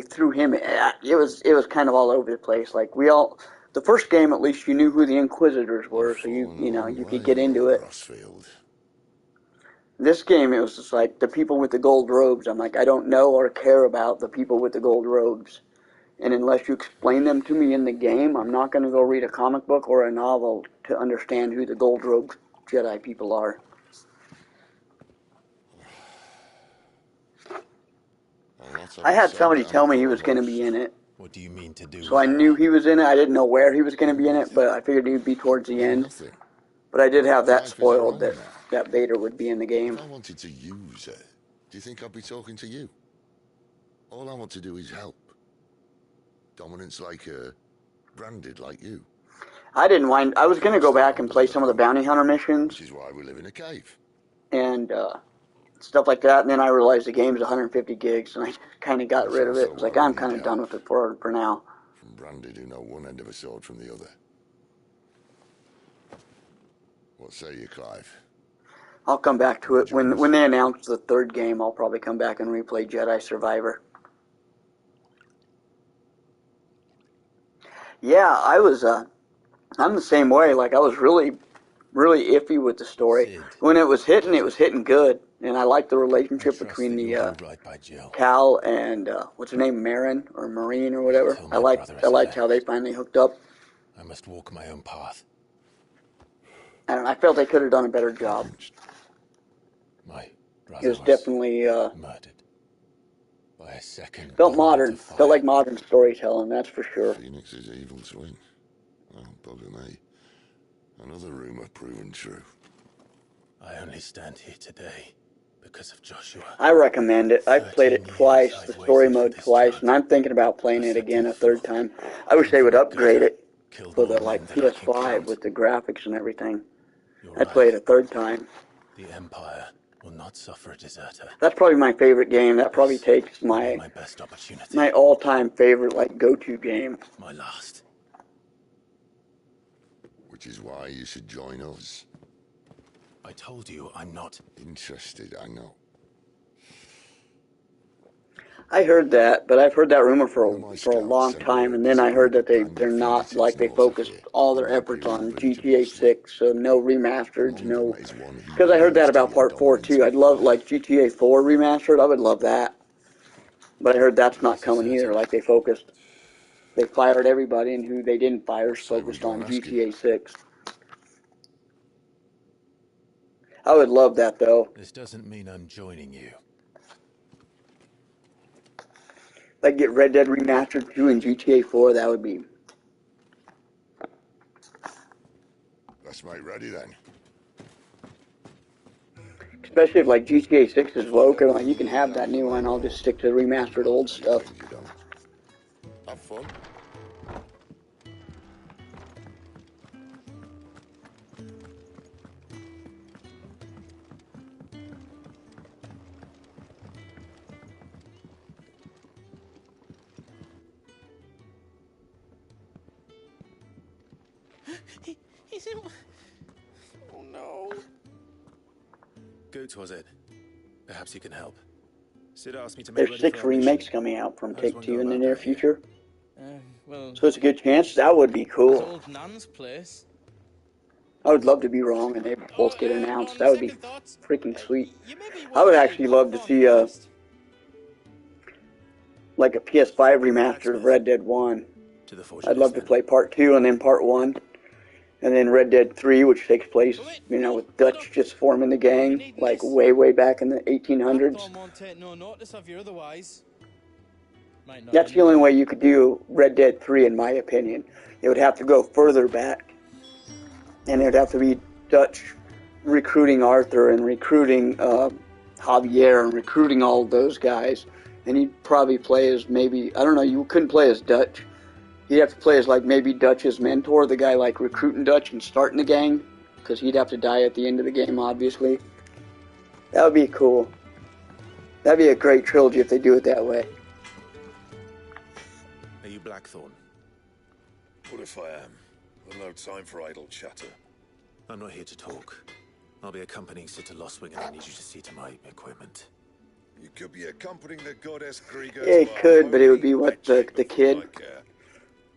threw him. It was kind of all over the place. Like the first game at least you knew who the Inquisitors were, so you could get into it. This game it was just like the people with the gold robes. I'm like, I don't know or care about the people with the gold robes, and unless you explain them to me in the game, I'm not going to go read a comic book or a novel to understand who the gold robed Jedi people are. I had somebody tell me he was going to be in it. What do you mean to do? So I knew he was in it. I didn't know where he was going to be in it, but I figured he'd be towards the end. But I did have that spoiled that Vader would be in the game. If I wanted to use her, do you think I'd be talking to you? All I want to do is help. Dominance like her, branded like you. I didn't mind. I was going to go back and play some of the bounty hunter missions. Which is why we live in a cave. And stuff like that. And then I realized the game's 150 gigs, and I kind of got rid of it. I was like, I'm kind of done with it for now. From branded who know one end of a sword from the other. What say you, Clive? I'll come back to it. When they announce the third game, I'll probably come back and replay Jedi Survivor. Yeah, I'm the same way. Like, I was really, really iffy with the story. When it was hitting good. And I liked the relationship between the Cal and, what's her name, Marin or Marine or whatever. I liked how they finally hooked up. I must walk my own path. I don't know, I felt they could have done a better job. My brother It was definitely murdered by a second. Felt modern. Felt like modern storytelling, that's for sure. Phoenix's evil twin. Well, bugger me. Another rumor proven true. I only stand here today because of Joshua. I recommend it. I've played it twice, the story mode twice, and I'm thinking about playing it again a third time. I wish they would upgrade it for the like PS5 with the graphics and everything. I'd play it a third time. The Empire will not suffer a deserter. That's probably my favorite game. That probably takes my best opportunity. My all-time favorite like go-to game. My last. Which is why you should join us. I told you I'm not interested, I know. I heard that, but I've heard that rumor for a long time, and then I heard that they're not, like, they focused all their efforts on GTA 6, so no remasters, no, because I heard that about Part 4 too. I'd love, like, GTA 4 remastered, I would love that, but I heard that's not coming either. Like, they fired everybody, and who they didn't fire is focused on GTA 6. I would love that, though. This doesn't mean I'm joining you. Like, get Red Dead Remastered 2 and GTA 4, that would be... Let's make ready, then. Especially if, like, GTA 6 is broken, like, you can have that new one. I'll just stick to the remastered old stuff. Have fun. He's in... Oh, no. Goot was it? Perhaps you can help. Sid asked me to make There's ready 6 for our remakes mission. coming out from How does one Take-Two go in the about near that here? future. Well, So it's a good chance. That would be it's cool. old Nan's place. I would love to be wrong and they both get announced. That would be freaking sweet. I would actually love to see like a PS5 remaster of Red Dead 1. To the I'd love to play Part 2 and then Part 1. And then Red Dead 3, which takes place, you know, with Dutch just forming the gang, like way back in the 1800s. won't take no notice of you otherwise. Might not That's the only way you could do Red Dead 3, in my opinion. It would have to go further back. And it would have to be Dutch recruiting Arthur and recruiting Javier and recruiting all of those guys. And he'd probably play as maybe, I don't know, you couldn't play as Dutch. He'd have to play as like maybe Dutch's mentor, the guy like recruiting Dutch and starting the gang. Because he'd have to die at the end of the game, obviously. That would be cool. That'd be a great trilogy if they do it that way. Are you Blackthorn? What if I am? I've no time for idle chatter. I'm not here to talk. I'll be accompanying Sid to Lostwing and I need you to see to my equipment. You could be accompanying the goddess Krieger. Yeah, it could, but it would be what the kid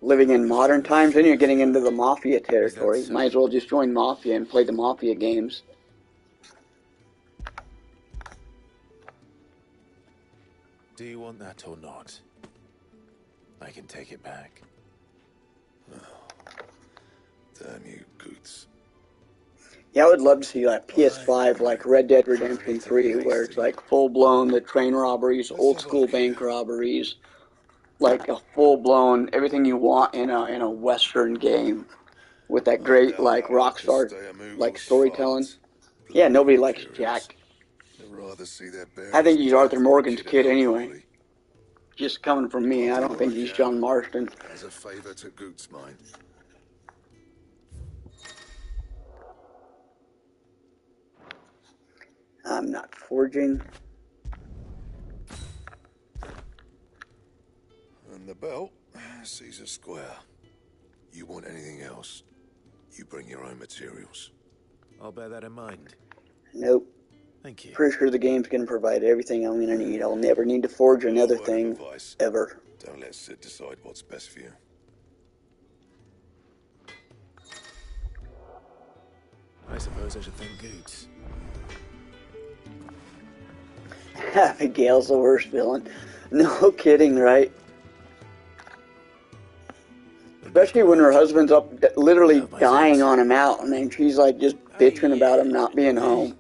living in modern times. Then you're getting into the Mafia territory. Might as well just join Mafia and play the Mafia games. Do you want that or not? I can take it back. Damn you, Goots. Yeah, I would love to see like PS5, like Red Dead Redemption 3, where it's like full-blown the train robberies, old-school bank robberies, like a full-blown everything you want in a Western game, with that great like Rockstar like storytelling. Yeah, nobody likes Jack. I think he's Arthur Morgan's kid anyway. Just coming from me, I don't think he's John Marston. As a favor to Goots' mind. I'm not forging. And the belt, Caesar Square. You want anything else? You bring your own materials. I'll bear that in mind. Nope. Thank you. Pretty sure the game's gonna provide everything I'm gonna need. I'll never need to forge another thing, ever. Don't let Sid decide what's best for you. I suppose I should thank Goots. Abigail's the worst villain. No kidding, right? Especially when her husband's up literally dying on a mountain and she's like just bitching about him not being home.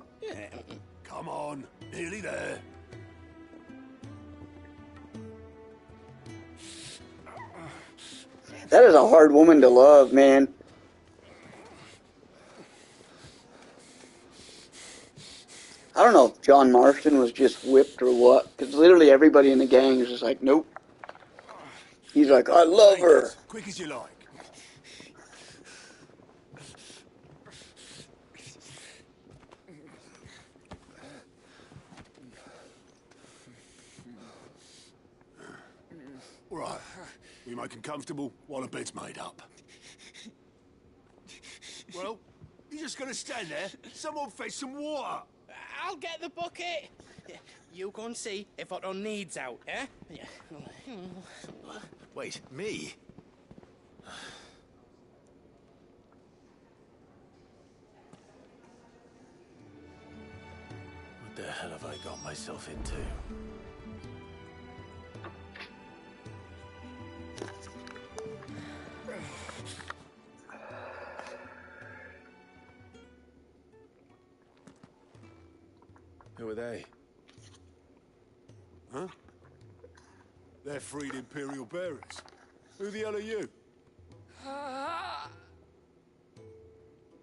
Come on, nearly there. That is a hard woman to love, man. I don't know if John Marston was just whipped or what, because literally everybody in the gang is just like, nope. He's like, I love her. Quick as you like. All right, we make him comfortable while the bed's made up. Well, you're just gonna stand there? Someone fetch some water. I'll get the bucket. You go and see if Otto needs out, eh? Wait, me? What the hell have I got myself into? Who are they? Huh? They're freed Imperial bearers. Who the hell are you?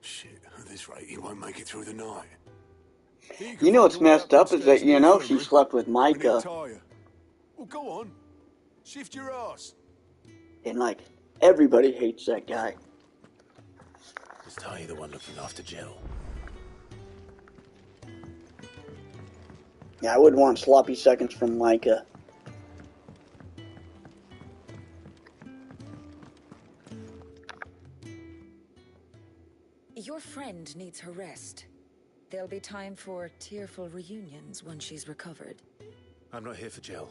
Shit, at this rate, he won't make it through the night. You know what's messed up is that, you know, she slept with Micah. Well, go on. Shift your ass. And, like, everybody hates that guy. Is Ty the one looking after Jill? Yeah, I wouldn't want sloppy seconds from Micah. Your friend needs her rest. There'll be time for tearful reunions when she's recovered. I'm not here for Jill.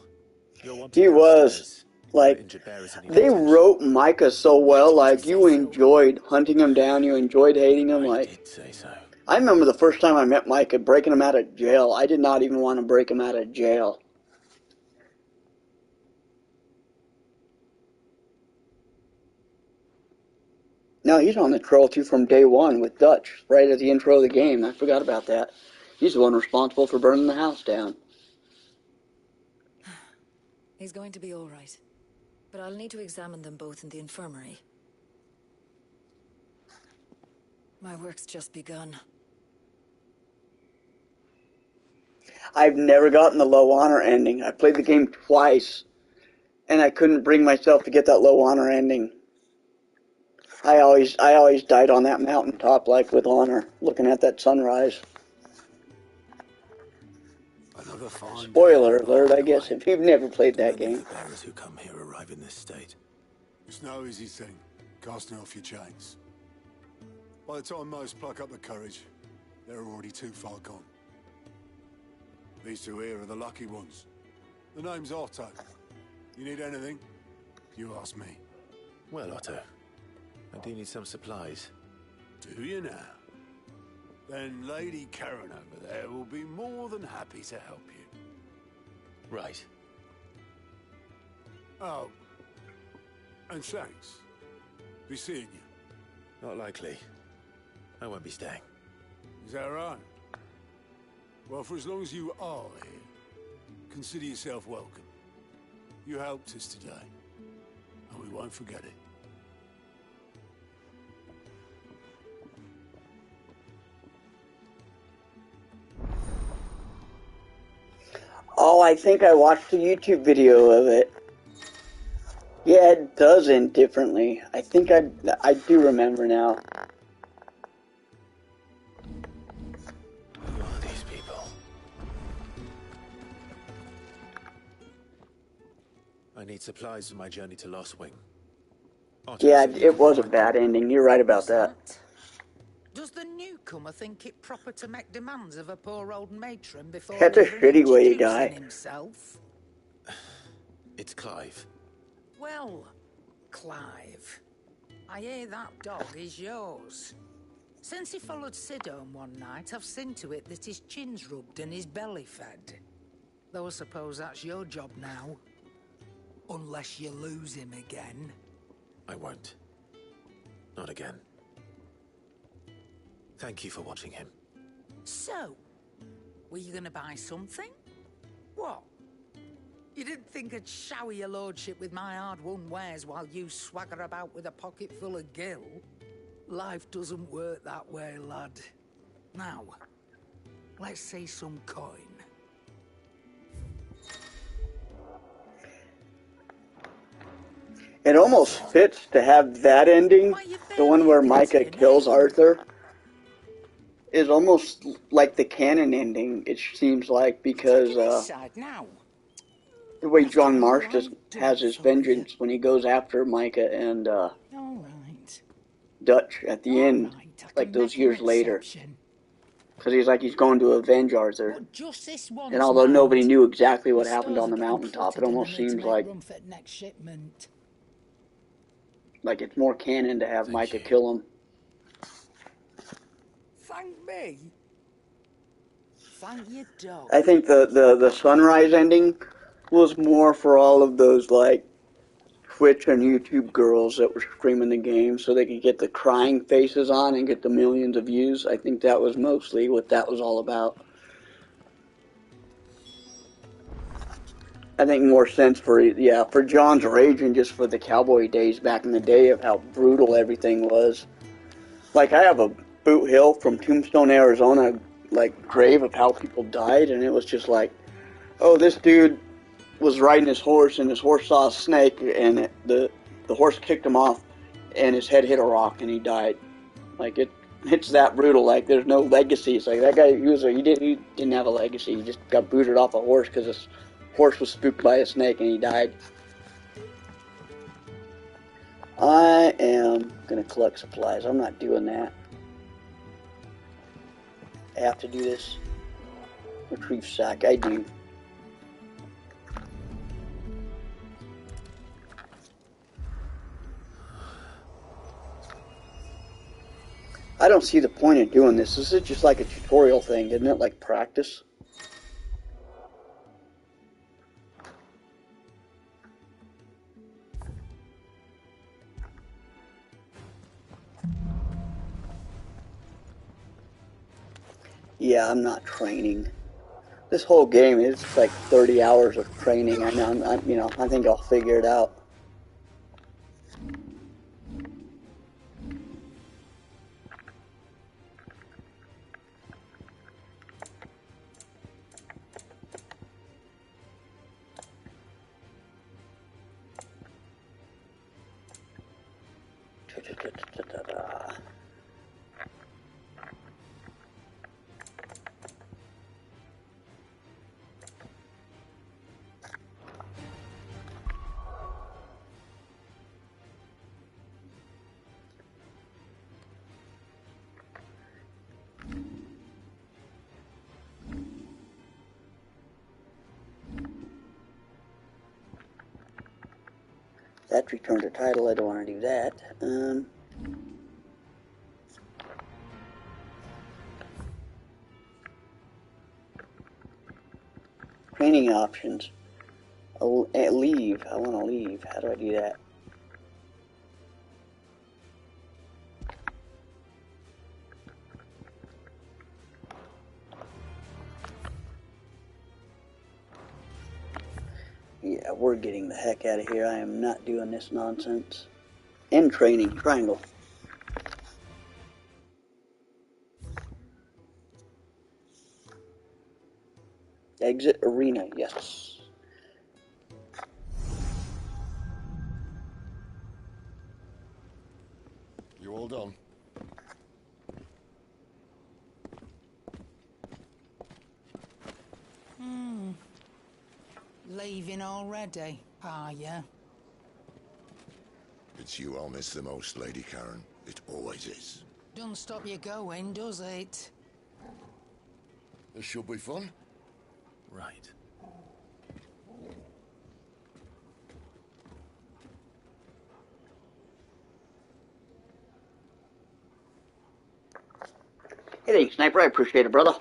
You'll want He to go was upstairs. like, Injured bearers in they attention. wrote Micah so well. Like, you enjoyed hunting him down. You enjoyed hating him. Like, I'd say so. I remember the first time I met Micah, breaking him out of jail. I did not even want to break him out of jail. No, he's on the troll too from day one with Dutch, right at the intro of the game. I forgot about that. He's the one responsible for burning the house down. He's going to be all right. But I'll need to examine them both in the infirmary. My work's just begun. I've never gotten the low honor ending. I played the game twice, and I couldn't bring myself to get that low honor ending. I always died on that mountaintop, like with honor, looking at that sunrise. Another fine Spoiler alert, I guess, if you've never played that game. The bearers who come here arrive in this state. It's no easy thing, casting off your chains. By the time most pluck up the courage, they're already too far gone. These two here are the lucky ones. The name's Otto. You need anything? You ask me. Well, Otto, I do need some supplies. Do you now? Then Lady Karen over there will be more than happy to help you. Right. Oh. And thanks. Be seeing you. Not likely. I won't be staying. Is that right? Well, for as long as you are here, consider yourself welcome. You helped us today, and we won't forget it. Oh, I think I watched a YouTube video of it. Yeah, it does end differently. I think I do remember now. Who are these people? I need supplies for my journey to Lost Wing. Otto Yeah, said you it could was a find bad ending. You're right about that. Does the newcomer think it proper to make demands of a poor old matron before That's a even shitty way to introducing die. himself? It's Clive. Well, Clive, I hear that dog is yours. Since he followed Sid home one night, I've seen to it that his chin's rubbed and his belly fed. Though I suppose that's your job now. Unless you lose him again. I won't. Not again. Thank you for watching him. So, were you gonna buy something? What? You didn't think I'd shower your lordship with my hard-won wares while you swagger about with a pocket full of gil? Life doesn't work that way, lad. Now, let's see some coin. It almost fits to have that ending, the one where Micah kills Arthur, is almost like the canon ending, it seems like, because the way John Marsh just has his vengeance when he goes after Micah and Dutch at the end, like those years later. Because he's going to avenge Arthur. And although nobody knew exactly what happened on the mountaintop, it almost seems like it's more canon to have Micah kill him. Thank me. Thank you, dog. I think the sunrise ending was more for all of those Twitch and YouTube girls that were streaming the game so they could get the crying faces on and get the millions of views. I think that was mostly what that was all about. I think more sense for John's rage and just for the cowboy days back in the day of how brutal everything was. Like, I have a Boot Hill from Tombstone, Arizona, grave of how people died, and it was just like, oh, this dude was riding his horse, and his horse saw a snake, and the horse kicked him off, and his head hit a rock, and he died. It's that brutal. There's no legacy. It's like that guy, he didn't have a legacy. He just got booted off a horse because his horse was spooked by a snake, and he died. I am gonna collect supplies. I'm not doing that. I have to do this. Retrieve sack. I do. I don't see the point in doing this. This is just like a tutorial thing, isn't it? Like practice. Yeah, I'm not training. This whole game is like 30 hours of training. I know, I think I'll figure it out. That's return to title. I don't want to do that. Training options. Leave. I want to leave. How do I do that? Yeah, we're getting the heck out of here. I am not doing this nonsense. End training. Triangle. Exit arena. Yes. You all done? Leaving already, are ya? It's you I'll miss the most, Lady Karen. It always is. Don't stop you going, does it? This should be fun. Right. Hey, thanks, Sniper. I appreciate it, brother.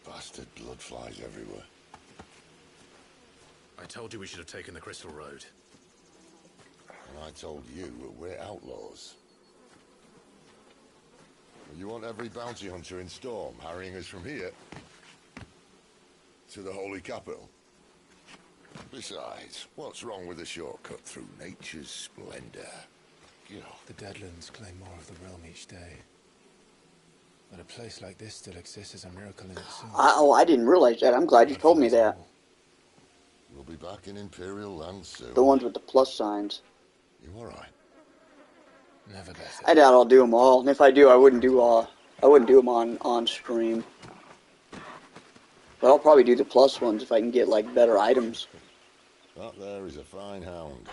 Bastard blood flies everywhere. I told you we should have taken the Crystal Road. And I told you that we're outlaws. You want every bounty hunter in Storm harrying us from here to the Holy Capital? Besides, what's wrong with a shortcut through nature's splendor? The Deadlands claim more of the realm each day. But a place like this still exists is a miracle in itself. I didn't realize that. I'm glad you told me that. We'll be back in Imperial land soon. The ones with the plus signs. You alright? Never better. I doubt I'll do them all. And if I do, I wouldn't do them on stream. But I'll probably do the plus ones if I can get like better items. That there is a fine hound.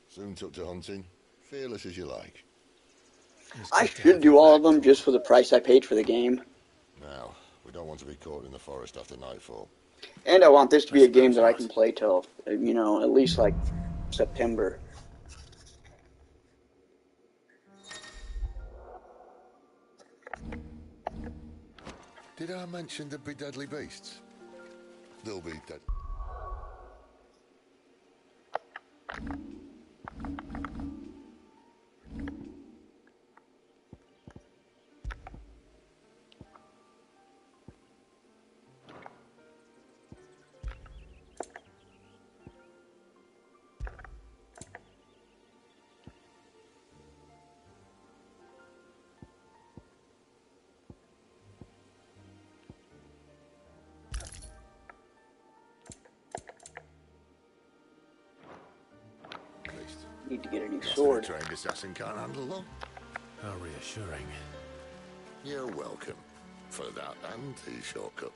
Soon took to hunting. Fearless as you like. I should do all of them just for the price I paid for the game. Now, we don't want to be caught in the forest after nightfall. And I want this to be a game that I can play till, at least like September. Did I mention there'd be deadly beasts? They'll be dead. Need to get a new Guessing sword. a trained assassin can't handle them. How reassuring. You're welcome for that and the shortcut.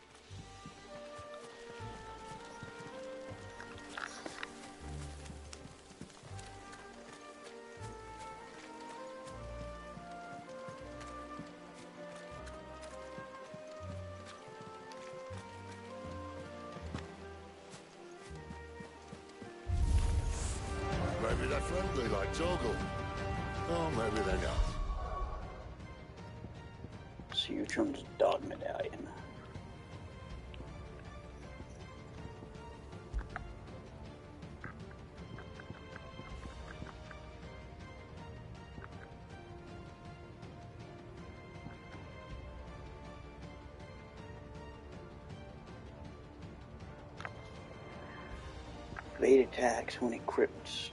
Maybe they're friendly like Torgal. Or maybe they're not. See which one's dog medallion. Evade attacks when equipped.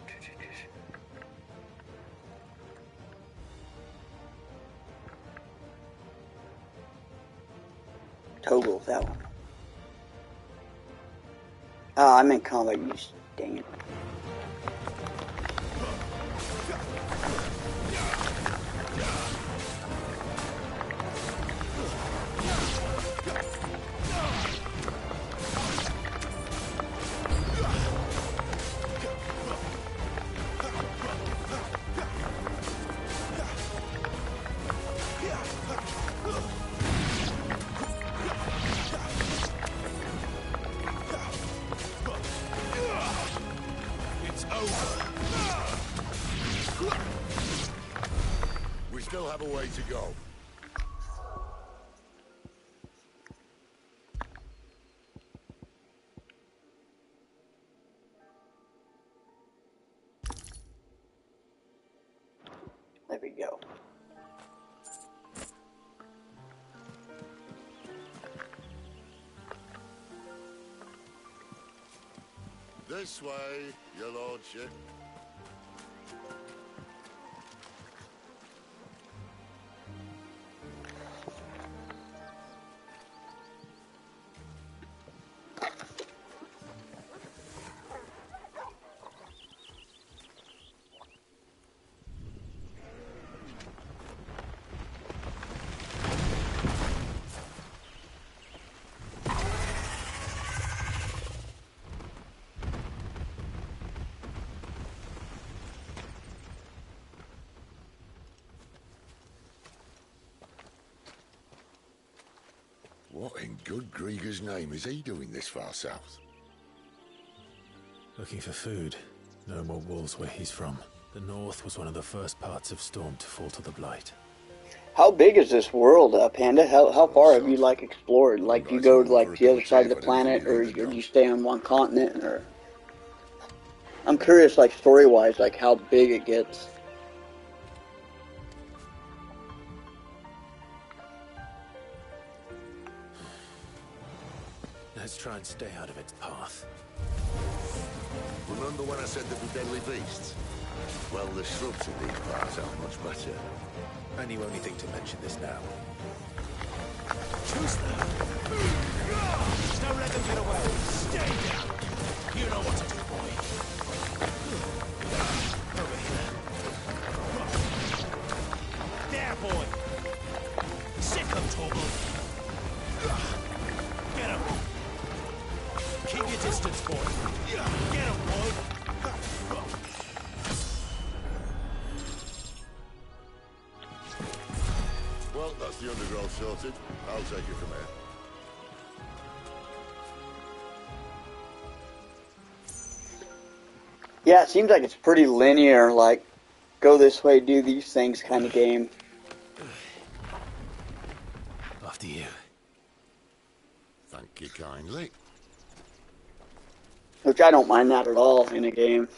Toggle with that one. Ah, I'm in combat use. Dang it. We still have a way to go. There we go. This way, your lordship. What in good Grieger's name is he doing this far south? Looking for food. No more wolves where he's from. The north was one of the first parts of Storm to fall to the Blight. How big is this world, Panda? How far have you like explored? Like, do you go to like the other side of the planet, or do you stay on one continent? Or I'm curious, like story-wise, like how big it gets. Let's try and stay out of its path. Remember when I said there'd be deadly beasts? Well, the shrubs in these parts are much better. And you only think to mention this now. Choose them. Don't let them get away. Stay down. You know what to do, boy. Over here. There, boy. Sick of Torgal. Get him. Keep your distance, boy. Get him, boy. Well, that's the undergrowth sorted. I'll take it from here. Yeah, it seems like it's pretty linear, like go this way, do these things kind of game. After you. Thank you kindly. Which I don't mind that at all in a game.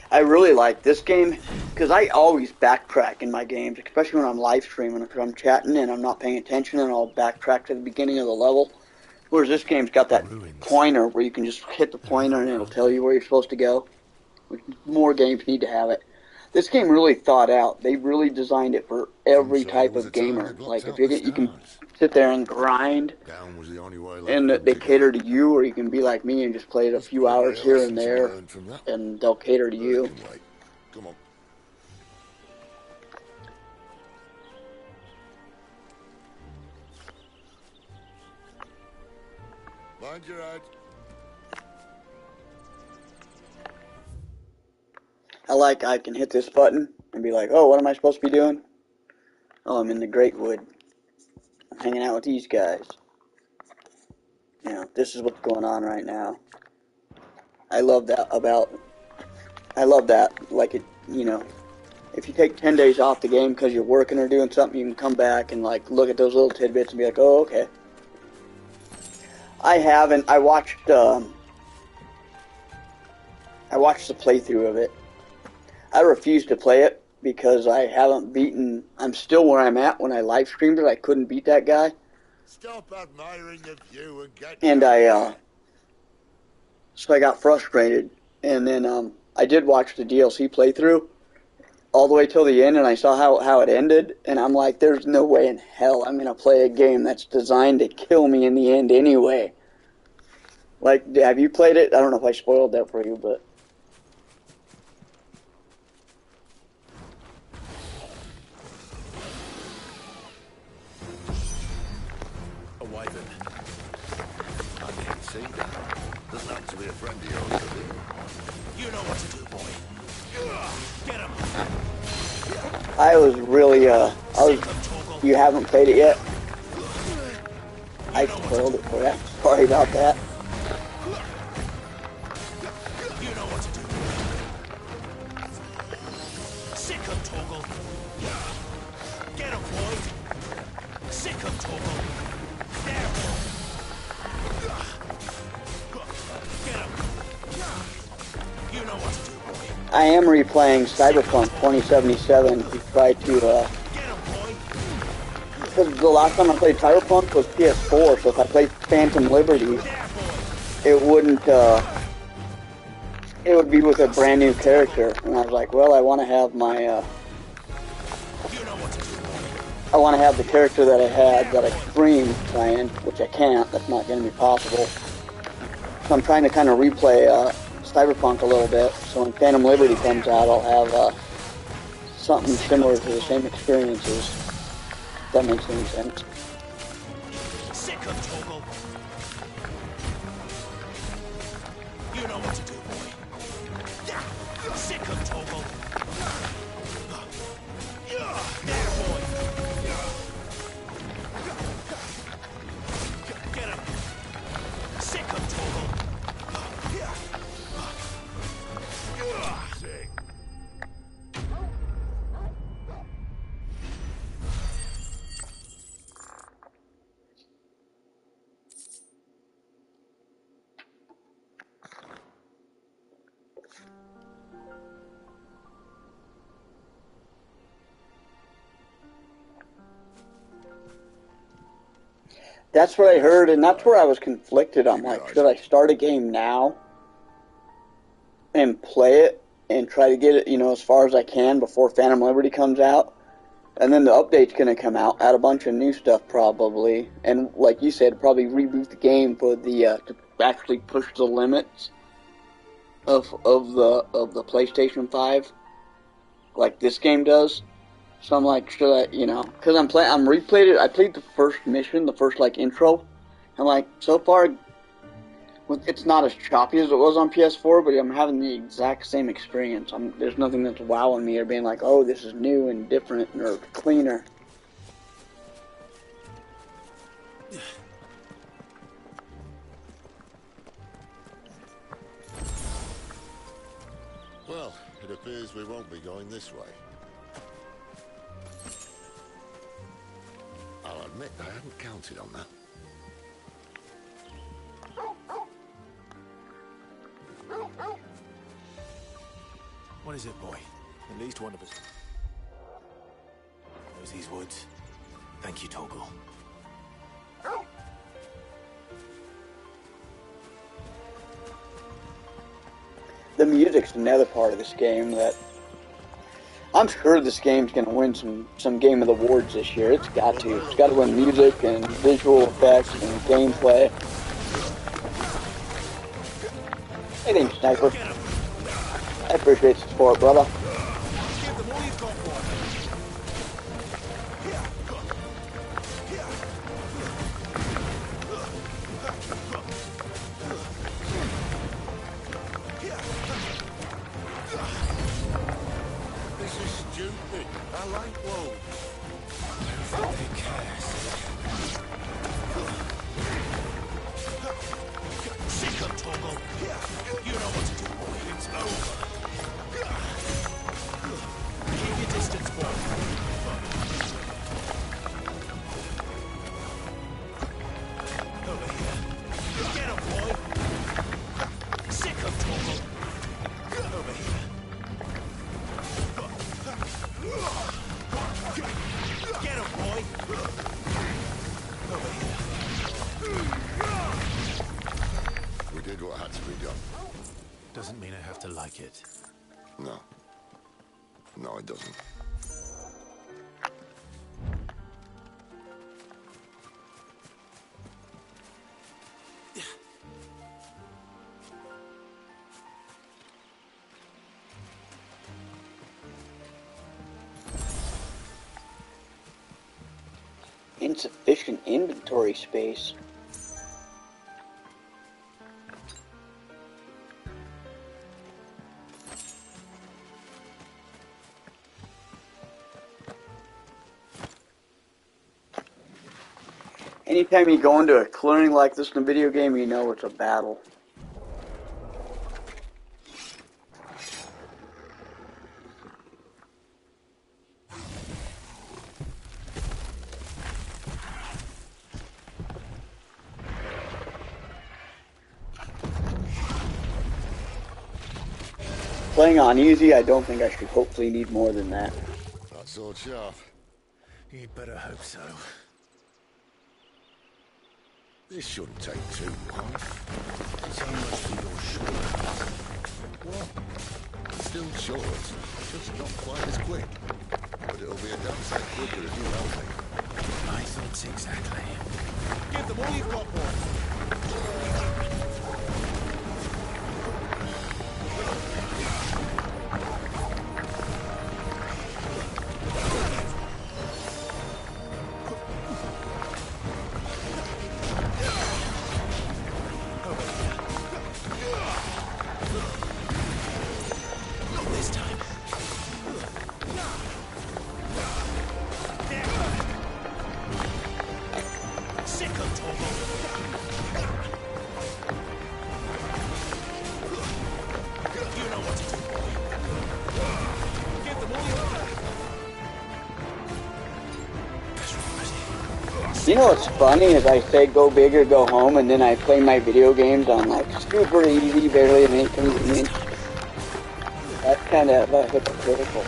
I really like this game because I always backtrack in my games, especially when I'm live streaming. If I'm chatting and I'm not paying attention, and I'll backtrack to the beginning of the level. Whereas this game's got that pointer where you can just hit the pointer and it'll tell you where you're supposed to go. More games need to have it. This game really thought out. They really designed it for every type of gamer. Like if you can sit there and grind, and they cater to you, or you can be like me and just play it a few hours here and there, and they'll cater to you. Come on. Mind your head. I can hit this button and be like, oh, what am I supposed to be doing? Oh, I'm in the Great Wood. I'm hanging out with these guys. You know, this is what's going on right now. I love that like it, you know, if you take 10 days off the game because you're working or doing something, you can come back and like look at those little tidbits and be like, oh, okay. I watched the playthrough of it. I refuse to play it because I haven't beaten, I'm still where I'm at. When I live streamed it, I couldn't beat that guy. Stop admiring the view and get And so I got frustrated. And then I did watch the DLC playthrough all the way till the end, and I saw how it ended, and I'm like, there's no way in hell I'm going to play a game that's designed to kill me in the end anyway. Like, have you played it? I don't know if I spoiled that for you, but... a wyvern. I can't see that. Doesn't happen to be a friend of yours, does it? You know what to do, boy. Get him. I was really, you haven't played it yet? I spoiled it for you. Sorry about that. You know what to do. Sick him, Torgal. Get him, boy. Sick him, Torgal. There, boy. Get him. You know what to do, boy. I am replaying Cyberpunk 2077 to try to, because the last time I played Cyberpunk was PS4, so if I played Phantom Liberty, it wouldn't, it would be with a brand new character, and I was like, well, I want to have my, I want to have the character that I had that I streamed playing, which I can't, that's not going to be possible. So I'm trying to kind of replay, Cyberpunk a little bit, so when Phantom Liberty comes out, I'll have something similar to the same experiences. If that makes any sense. Sick him, Torgal. You know what to do, boy. Sick him, Torgal. There, boy. Get him. Sick him, Torgal. That's what I heard, and that's where I was conflicted. I'm like, should I start a game now and play it and try to get it, you know, as far as I can before Phantom Liberty comes out? And then the update's going to come out, add a bunch of new stuff probably, and like you said, probably reboot the game for the to actually push the limits of the PlayStation 5, like this game does. So I'm like, should I, you know, because I replayed it. I played the first mission, the first like intro. I'm like, so far, it's not as choppy as it was on PS4, but I'm having the exact same experience. There's nothing that's wowing me or being like, oh, this is new and different or cleaner. Well, it appears we won't be going this way. I'll admit I hadn't counted on that. What is it, boy? At least one of us knows these woods. Thank you, Torgal. The music's another part of this game that I'm sure this game's going to win some Game of the Awards this year. It's got to. It's got to win music and visual effects and gameplay. Hey, thanks, Sniper. I appreciate the support, brother. This is stupid. I like woe. Sick of Togo. You know what to do, boy. It's over. Keep your distance, boy. Over here. Get him, boy. Sick of Togo. Over here. Get him, boy. Over here. We did what had to be done. Doesn't mean I have to like it. No. No, it doesn't. Insufficient inventory space. Anytime you go into a clearing like this in a video game, you know it's a battle. Playing on easy, I don't think I should hopefully need more than that. That sword sharp. You'd better hope so. This shouldn't take too long. So much for your short. What? Still short, just not quite as quick. But it'll be a damn sight quicker if you help me. My thoughts exactly. Give them all you've got, boy. This time. Sick of Togo. You know what to do, boy. Give them all you've got. You know what's funny is I say go big or go home, and then I play my video games on like super easy, barely an inconvenience. That's kind of hypocritical.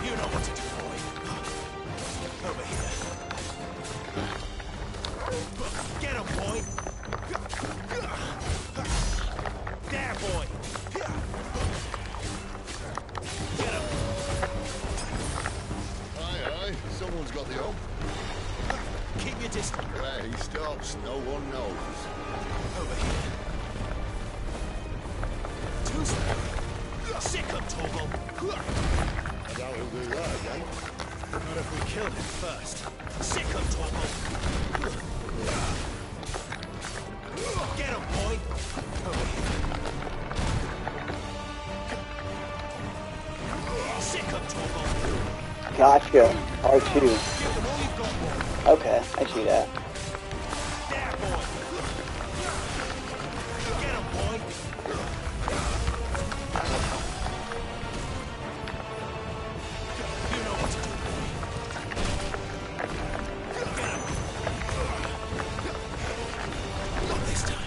You know what to do, boy. Over here. Get him, boy. There, boy. Get him. Aye, aye. Someone's got the hope. Keep your distance. Where he stops, no one knows. Over here. Too slow. Sick of Togo. I doubt he'll do that again. Not if we kill him first. Sick of Togo. Get him, boy. Over here. Sick of Togo. Gotcha. R2. Give them all you've got, boy. Okay, I see that. There, boy. Get him, boy. You know what to do, boy. Get him. Not this time.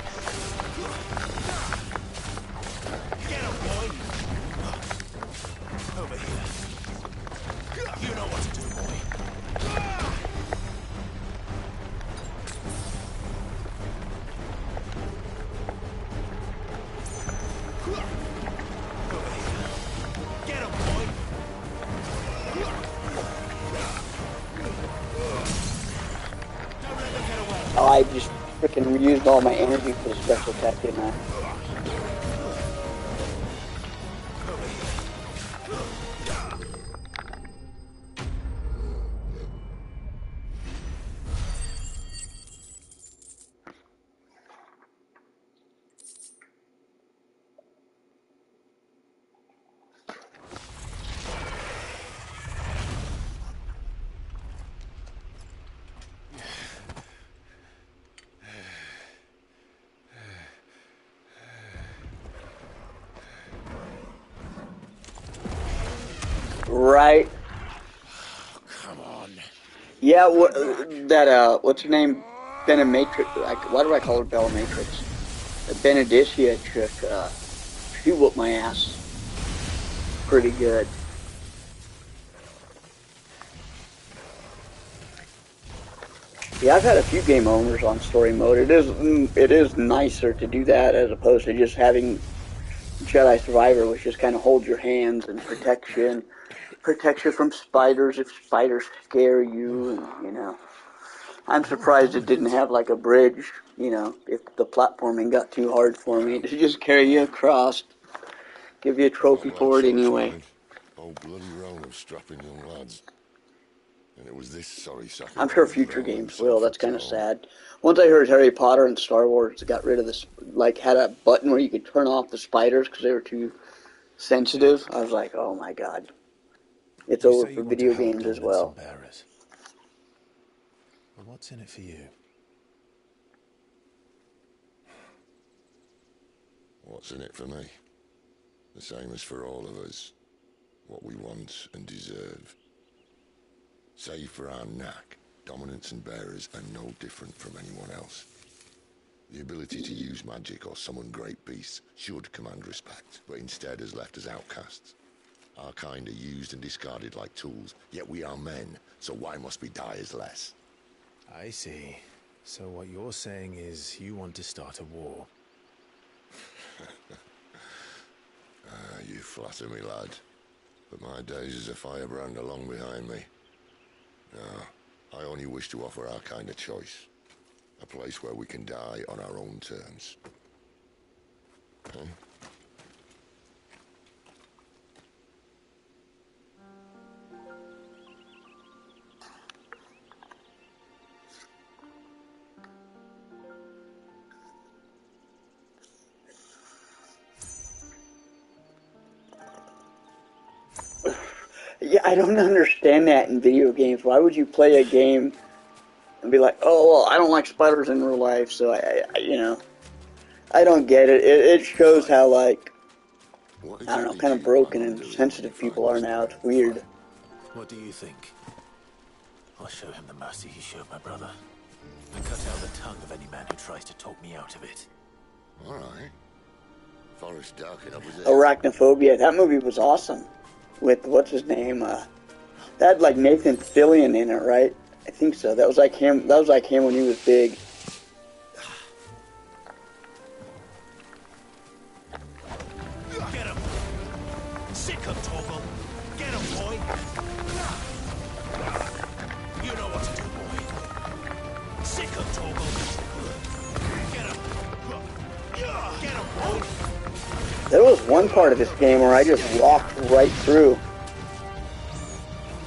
Get him, boy. Over here. You know what to do, boy. Get him, boy! Don't let them get away! Oh, I just freaking used all my energy for the special attack, didn't I? Right. Oh, come on. Yeah, what's her name? Benematrix. Like, why do I call her Bellatrix? Benedicia chick. She whooped my ass pretty good. Yeah, I've had a few game owners on story mode. It is nicer to do that as opposed to just having Jedi Survivor, which just kind of holds your hands and protects you from spiders if spiders scare you, and you know. I'm surprised it didn't have like a bridge, you know, if the platforming got too hard for me to just carry you across, give you a trophy for it anyway. Oh, bloody row of strapping young lads. And it was this sorry sack. I'm sure future games will. That's kind of sad. Once I heard Harry Potter and Star Wars got rid of this, like had a button where you could turn off the spiders because they were too sensitive, I was like, oh my god. It's over for video games as well. Well, what's in it for you? What's in it for me? The same as for all of us. What we want and deserve. Save for our knack, dominance and bearers are no different from anyone else. The ability to use magic or summon great beasts should command respect, but instead has left us outcasts. Our kind are used and discarded like tools, yet we are men, so why must we die as less? I see. So what you're saying is you want to start a war. You flatter me, lad. But my days as a firebrand are long behind me. No, I only wish to offer our kind of choice. A place where we can die on our own terms. Huh? Yeah, I don't understand that in video games. Why would you play a game and be like, oh, well, I don't like spiders in real life, so you know, I don't get it. It shows how, like, I don't know, kind of broken and sensitive people are now. It's weird. What do you think? I'll show him the mercy he showed my brother. And cut out the tongue of any man who tries to talk me out of it. All right. Forest dark enough, was it? Arachnophobia. That movie was awesome. With, what's his name? That had, like, Nathan Fillion in it, right? I think so. That was like him when he was big. Get him! Sick him, Torgal! Get him, boy! You know what to do, boy. Sick him, Torgal! Get him! Get him, boy! There was one part of this game where I just walked right through.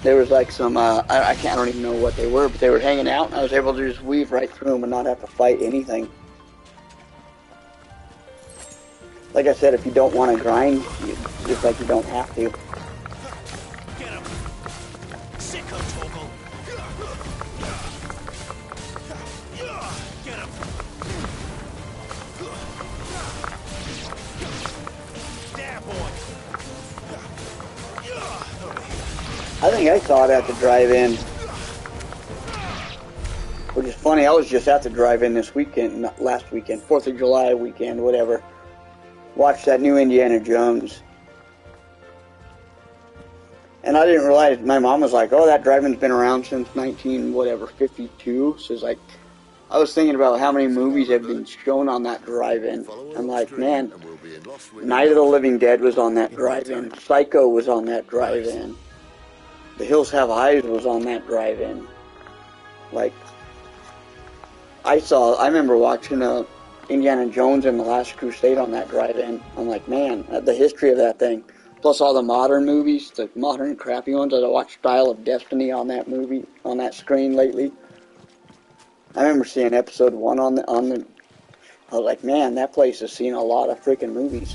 There was like some, I don't even know what they were, but they were hanging out, and I was able to just weave right through them and not have to fight anything. Like I said, if you don't want to grind, it's like you don't have to. Get him! Sick him, Torgal! Get him! There, boy! I think I saw it at the drive-in. Which is funny, I was just at the drive-in this weekend, not last weekend, 4th of July weekend, whatever. Watched that new Indiana Jones. And I didn't realize, my mom was like, oh, that drive-in's been around since 52. So it's like, I was thinking about how many movies have been shown on that drive-in. I'm like, man, being lost with Night of the Living Dead was on that drive-in. Psycho was on that drive-in. The Hills Have Eyes was on that drive-in. Like, I remember watching Indiana Jones and the Last Crusade on that drive-in. I'm like, man, the history of that thing. Plus all the modern movies, the modern crappy ones. I watched Dial of Destiny on that movie, on that screen lately. I remember seeing episode 1 on the. I was like, man, that place has seen a lot of freaking movies.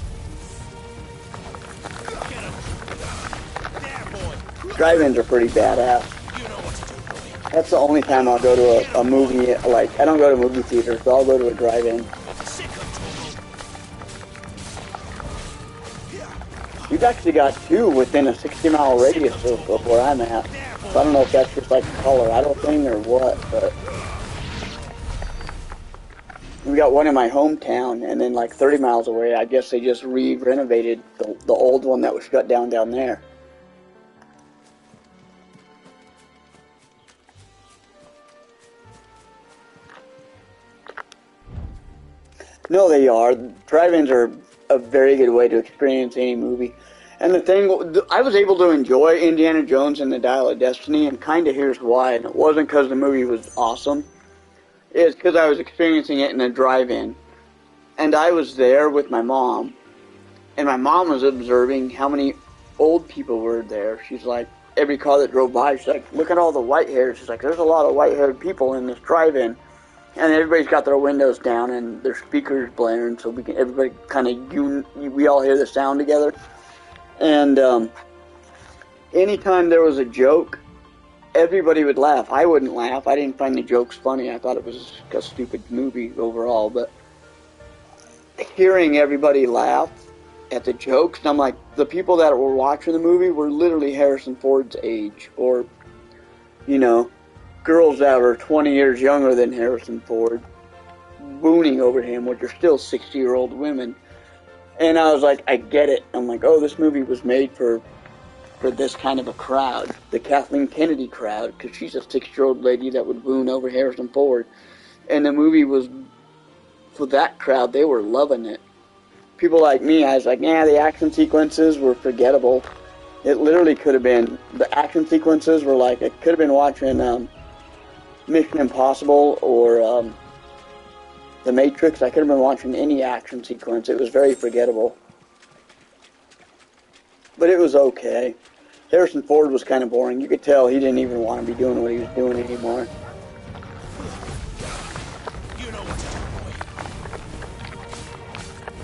Drive-ins are pretty badass. That's the only time I'll go to a movie. Like, I don't go to movie theaters, but I'll go to a drive-in. You've actually got 2 within a 60-mile radius of where I'm at. So I don't know if that's just like a Colorado thing or what, but we got one in my hometown, and then like 30 miles away, I guess they just renovated the old one that was shut down there. No, they are. Drive-ins are a very good way to experience any movie. And the thing, I was able to enjoy Indiana Jones and the Dial of Destiny, and kind of here's why. And it wasn't because the movie was awesome. It's because I was experiencing it in a drive-in. And I was there with my mom. And my mom was observing how many old people were there. She's like, every car that drove by, she's like, look at all the white hairs. She's like, there's a lot of white-haired people in this drive-in. And everybody's got their windows down and their speakers blaring, so everybody kind of, we all hear the sound together. And anytime there was a joke, everybody would laugh. I wouldn't laugh. I didn't find the jokes funny. I thought it was a stupid movie overall. But hearing everybody laugh at the jokes, and I'm like, the people that were watching the movie were literally Harrison Ford's age, or, you know, girls that were 20 years younger than Harrison Ford, booning over him, which are still 60-year-old women. And I was like, I get it. I'm like, oh, this movie was made for this kind of a crowd, the Kathleen Kennedy crowd, because she's a 6-year-old lady that would boon over Harrison Ford. And the movie was, for that crowd, they were loving it. People like me, I was like, yeah, the action sequences were forgettable. It literally could have been, the action sequences were like, it could have been watching Mission Impossible or The Matrix. I could have been watching any action sequence. It was very forgettable. But it was okay. Harrison Ford was kind of boring. You could tell he didn't even want to be doing what he was doing anymore. You know what to do, boy.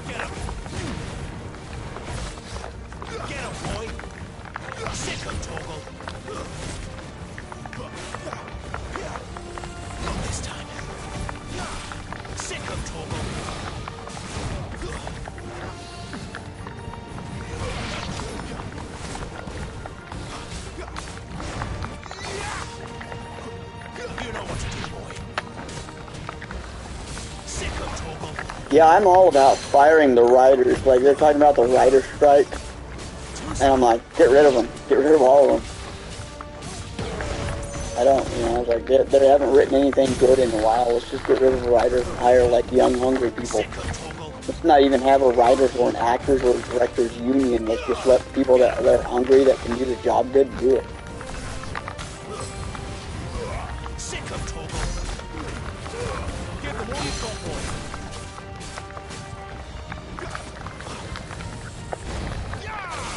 Get him. Get him, boy. Sick him, Toggle. Not this time. Sick him, Toggle. Yeah, I'm all about firing the riders. Like, they're talking about the rider strike. And I'm like, get rid of them. Get rid of all of them. I don't, I was like, they haven't written anything good in a while. Let's just get rid of the writers and hire, like, young, hungry people. Let's not even have a writers or an actors or a directors union. Let's just let people that are hungry, that can do the job good, do it.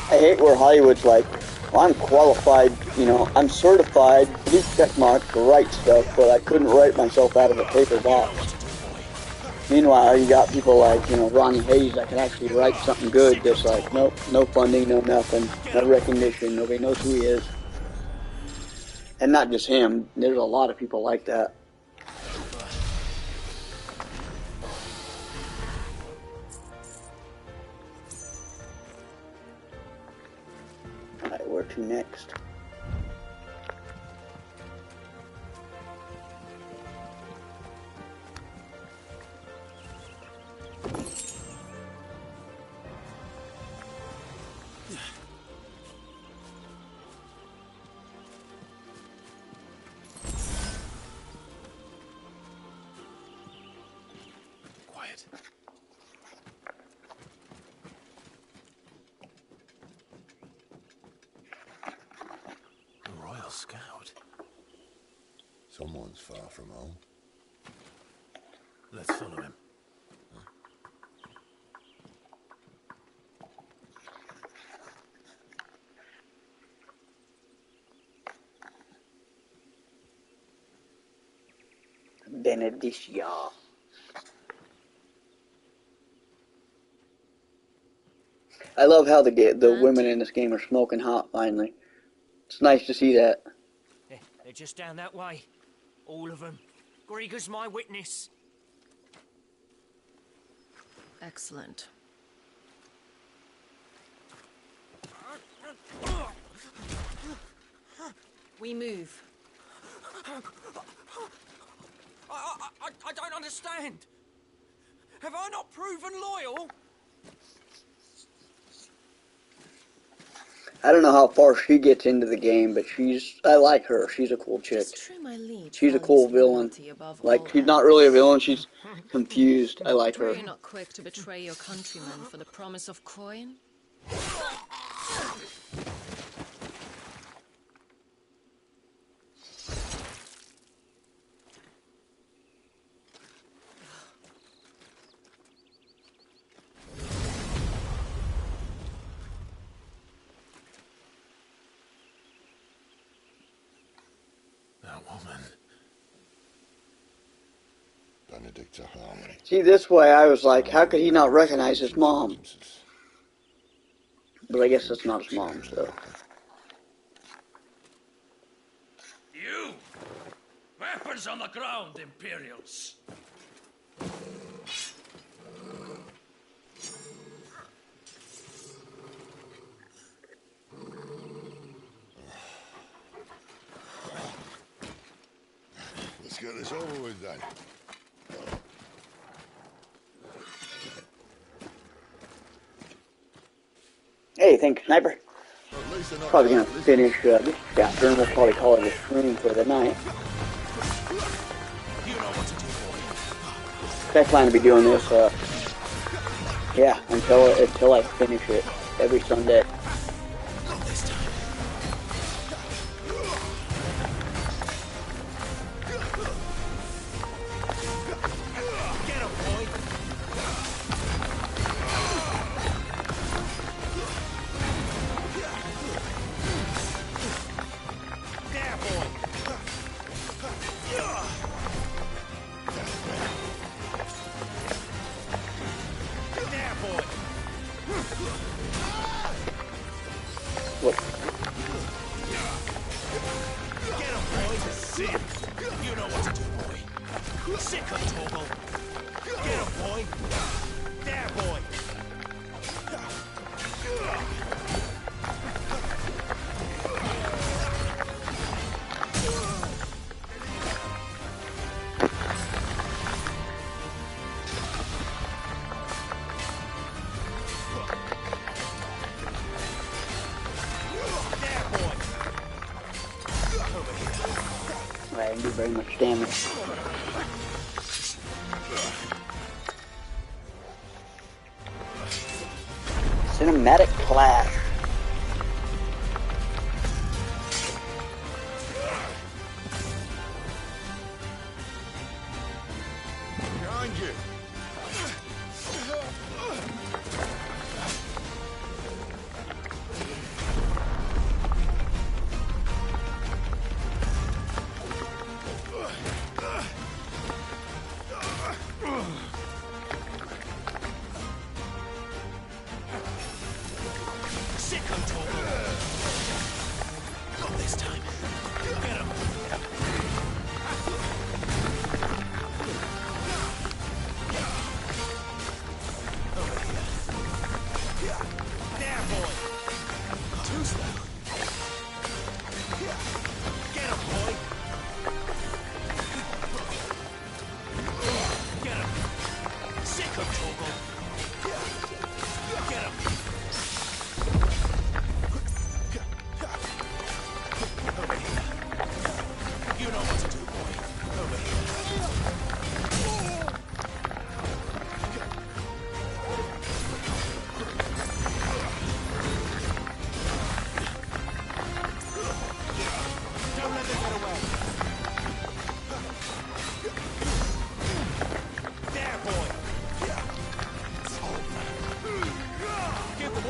I hate where Hollywood's like, well, I'm qualified, I'm certified, blue check mark to write stuff, but I couldn't write myself out of a paper box. Meanwhile, you got people like, Ronnie Hayes that can actually write something good, just like, nope, no funding, no nothing, no recognition, nobody knows who he is. And not just him, there's a lot of people like that. Alright, where to next? scout. Someone's far from home. Let's follow him. Benedicia. I love how the women in this game are smoking hot, finally. It's nice to see that. They're just down that way. All of them. Grieger's my witness. Excellent. We move. I don't understand. Have I not proven loyal? I don't know how far she gets into the game, but I like her. She's a cool chick. She's a cool villain. Like, she's not really a villain, she's confused. I like her. Were you not quick to betray your countrymen for the promise of coin? See, this way I was like, how could he not recognize his mom? But I guess that's not his mom, so. You! Weapons on the ground, Imperials! Let's get this over with then. Hey, thanks, Sniper. Probably gonna finish this chapter, and we'll probably call it a stream for the night. I plan to be doing this, yeah, until I finish it every Sunday. I didn't do very much damage. Cinematic clash. Behind you.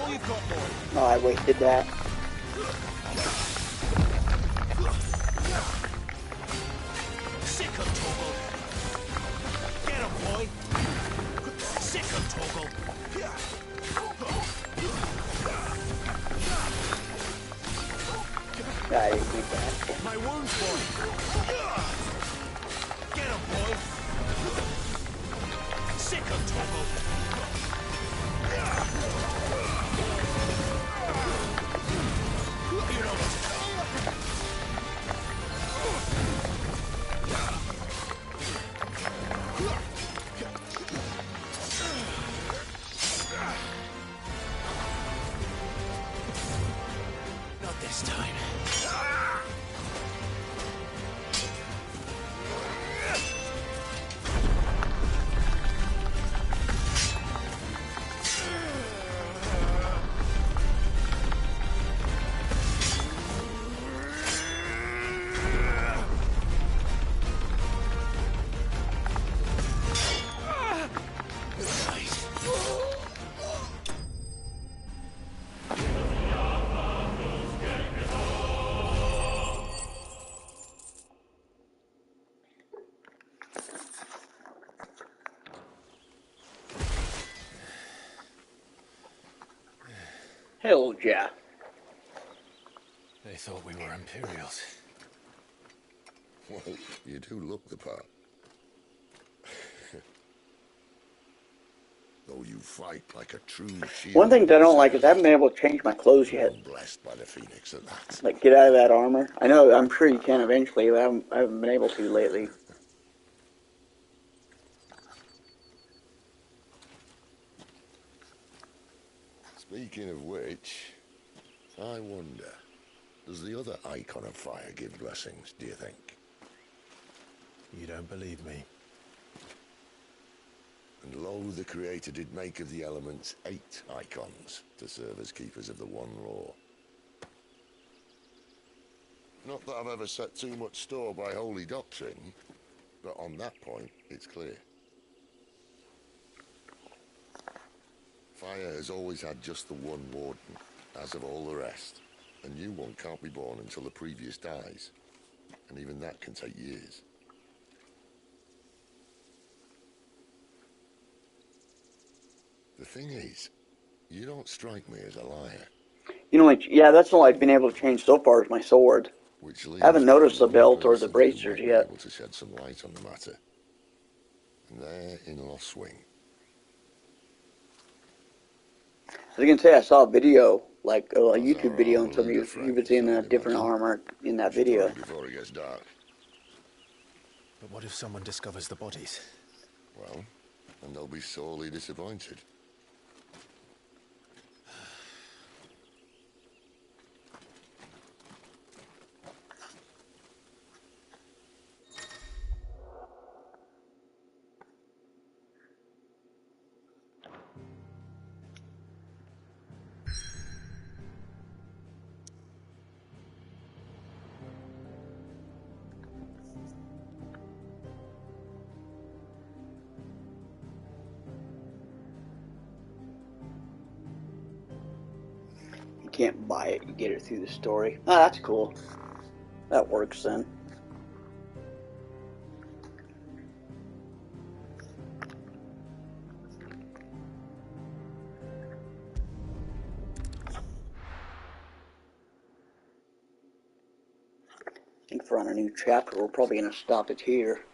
all you've got, boy. Oh, I wasted that. Sick of Toggle. Get him, boy. Sick of Toggle. I didn't need that. My wounds, boy. Get him, boy. Sick of Toggle. You know what to do. Not this time. Hell yeah. They thought we were Imperials. Well, you do look the part. Though you fight like a true shield. One thing that I don't like is I haven't been able to change my clothes yet. Blessed by the Phoenix at that. Like, get out of that armor. I know, I'm sure you can eventually, but I haven't been able to lately. Speaking of which, I wonder, does the other icon of fire give blessings, do you think? You don't believe me? And lo, the Creator did make of the elements 8 icons to serve as keepers of the one law. Not that I've ever set too much store by holy doctrine, but on that point, it's clear. Fire has always had just the one warden, as of all the rest. A new one can't be born until the previous dies, and even that can take years. The thing is, you don't strike me as a liar. You know, like, yeah, that's all I've been able to change so far is my sword. Which I haven't noticed the belt or the bracers bracers yet. Able to shed some light on the matter. And there in Lost Swing. As you can say, I saw a video, like a YouTube video, and somebody he was in a different armor in that video. Before it gets dark. But what if someone discovers the bodies? Well, and they'll be sorely disappointed. You can't buy it, you get it through the story. Ah, that's cool. That works then. I think for on a new chapter, we're probably going to stop it here.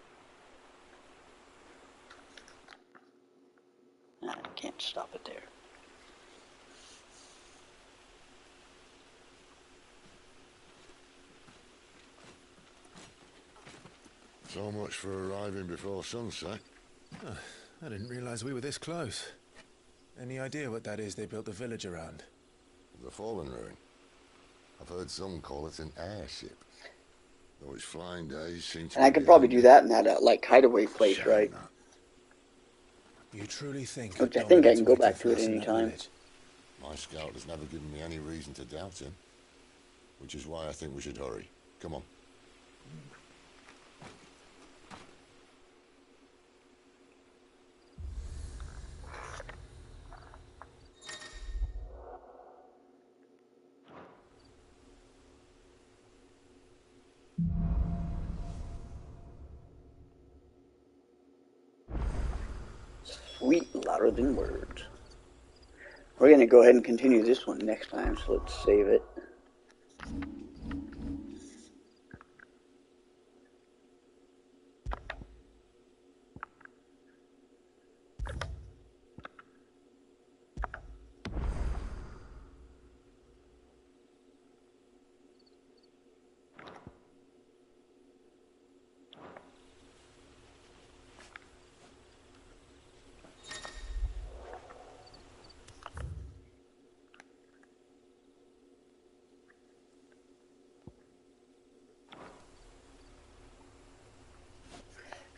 I can't stop it there. So much for arriving before sunset. Oh, I didn't realize we were this close. Any idea what that is they built the village around? The Fallen Ruin. I've heard some call it an airship. Though its flying days seem to... And I could probably do that in that, like, hideaway place, right? You truly think... Which I think I can go back to it any time. My scout has never given me any reason to doubt him. Which is why I think we should hurry. Come on. Sweet, louder than words. We're going to go ahead and continue this one next time, so let's save it.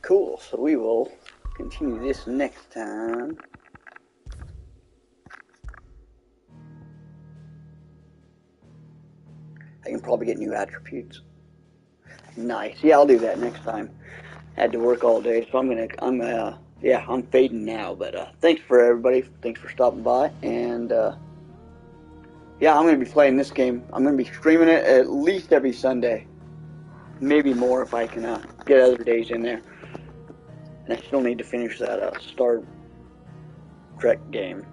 Cool, so we will continue this next time. I can probably get new attributes. Nice. Yeah, I'll do that next time. Had to work all day, so I'm fading now. But thanks for everybody. Thanks for stopping by. And yeah, I'm gonna be playing this game. I'm gonna be streaming it at least every Sunday, maybe more if I can get other days in there. And I still need to finish that Star Trek game.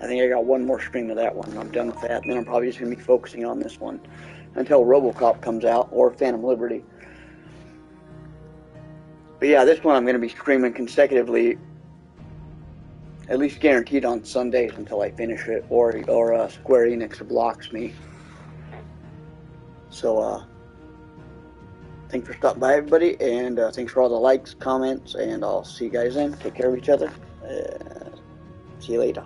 I think I got one more stream of that one. I'm done with that, and then I'm probably just gonna be focusing on this one until RoboCop comes out or Phantom Liberty. But yeah, this one I'm going to be streaming consecutively, at least guaranteed on Sundays until I finish it, or Square Enix blocks me. So thanks for stopping by, everybody, and thanks for all the likes, comments, and I'll see you guys then. Take care of each other. See you later.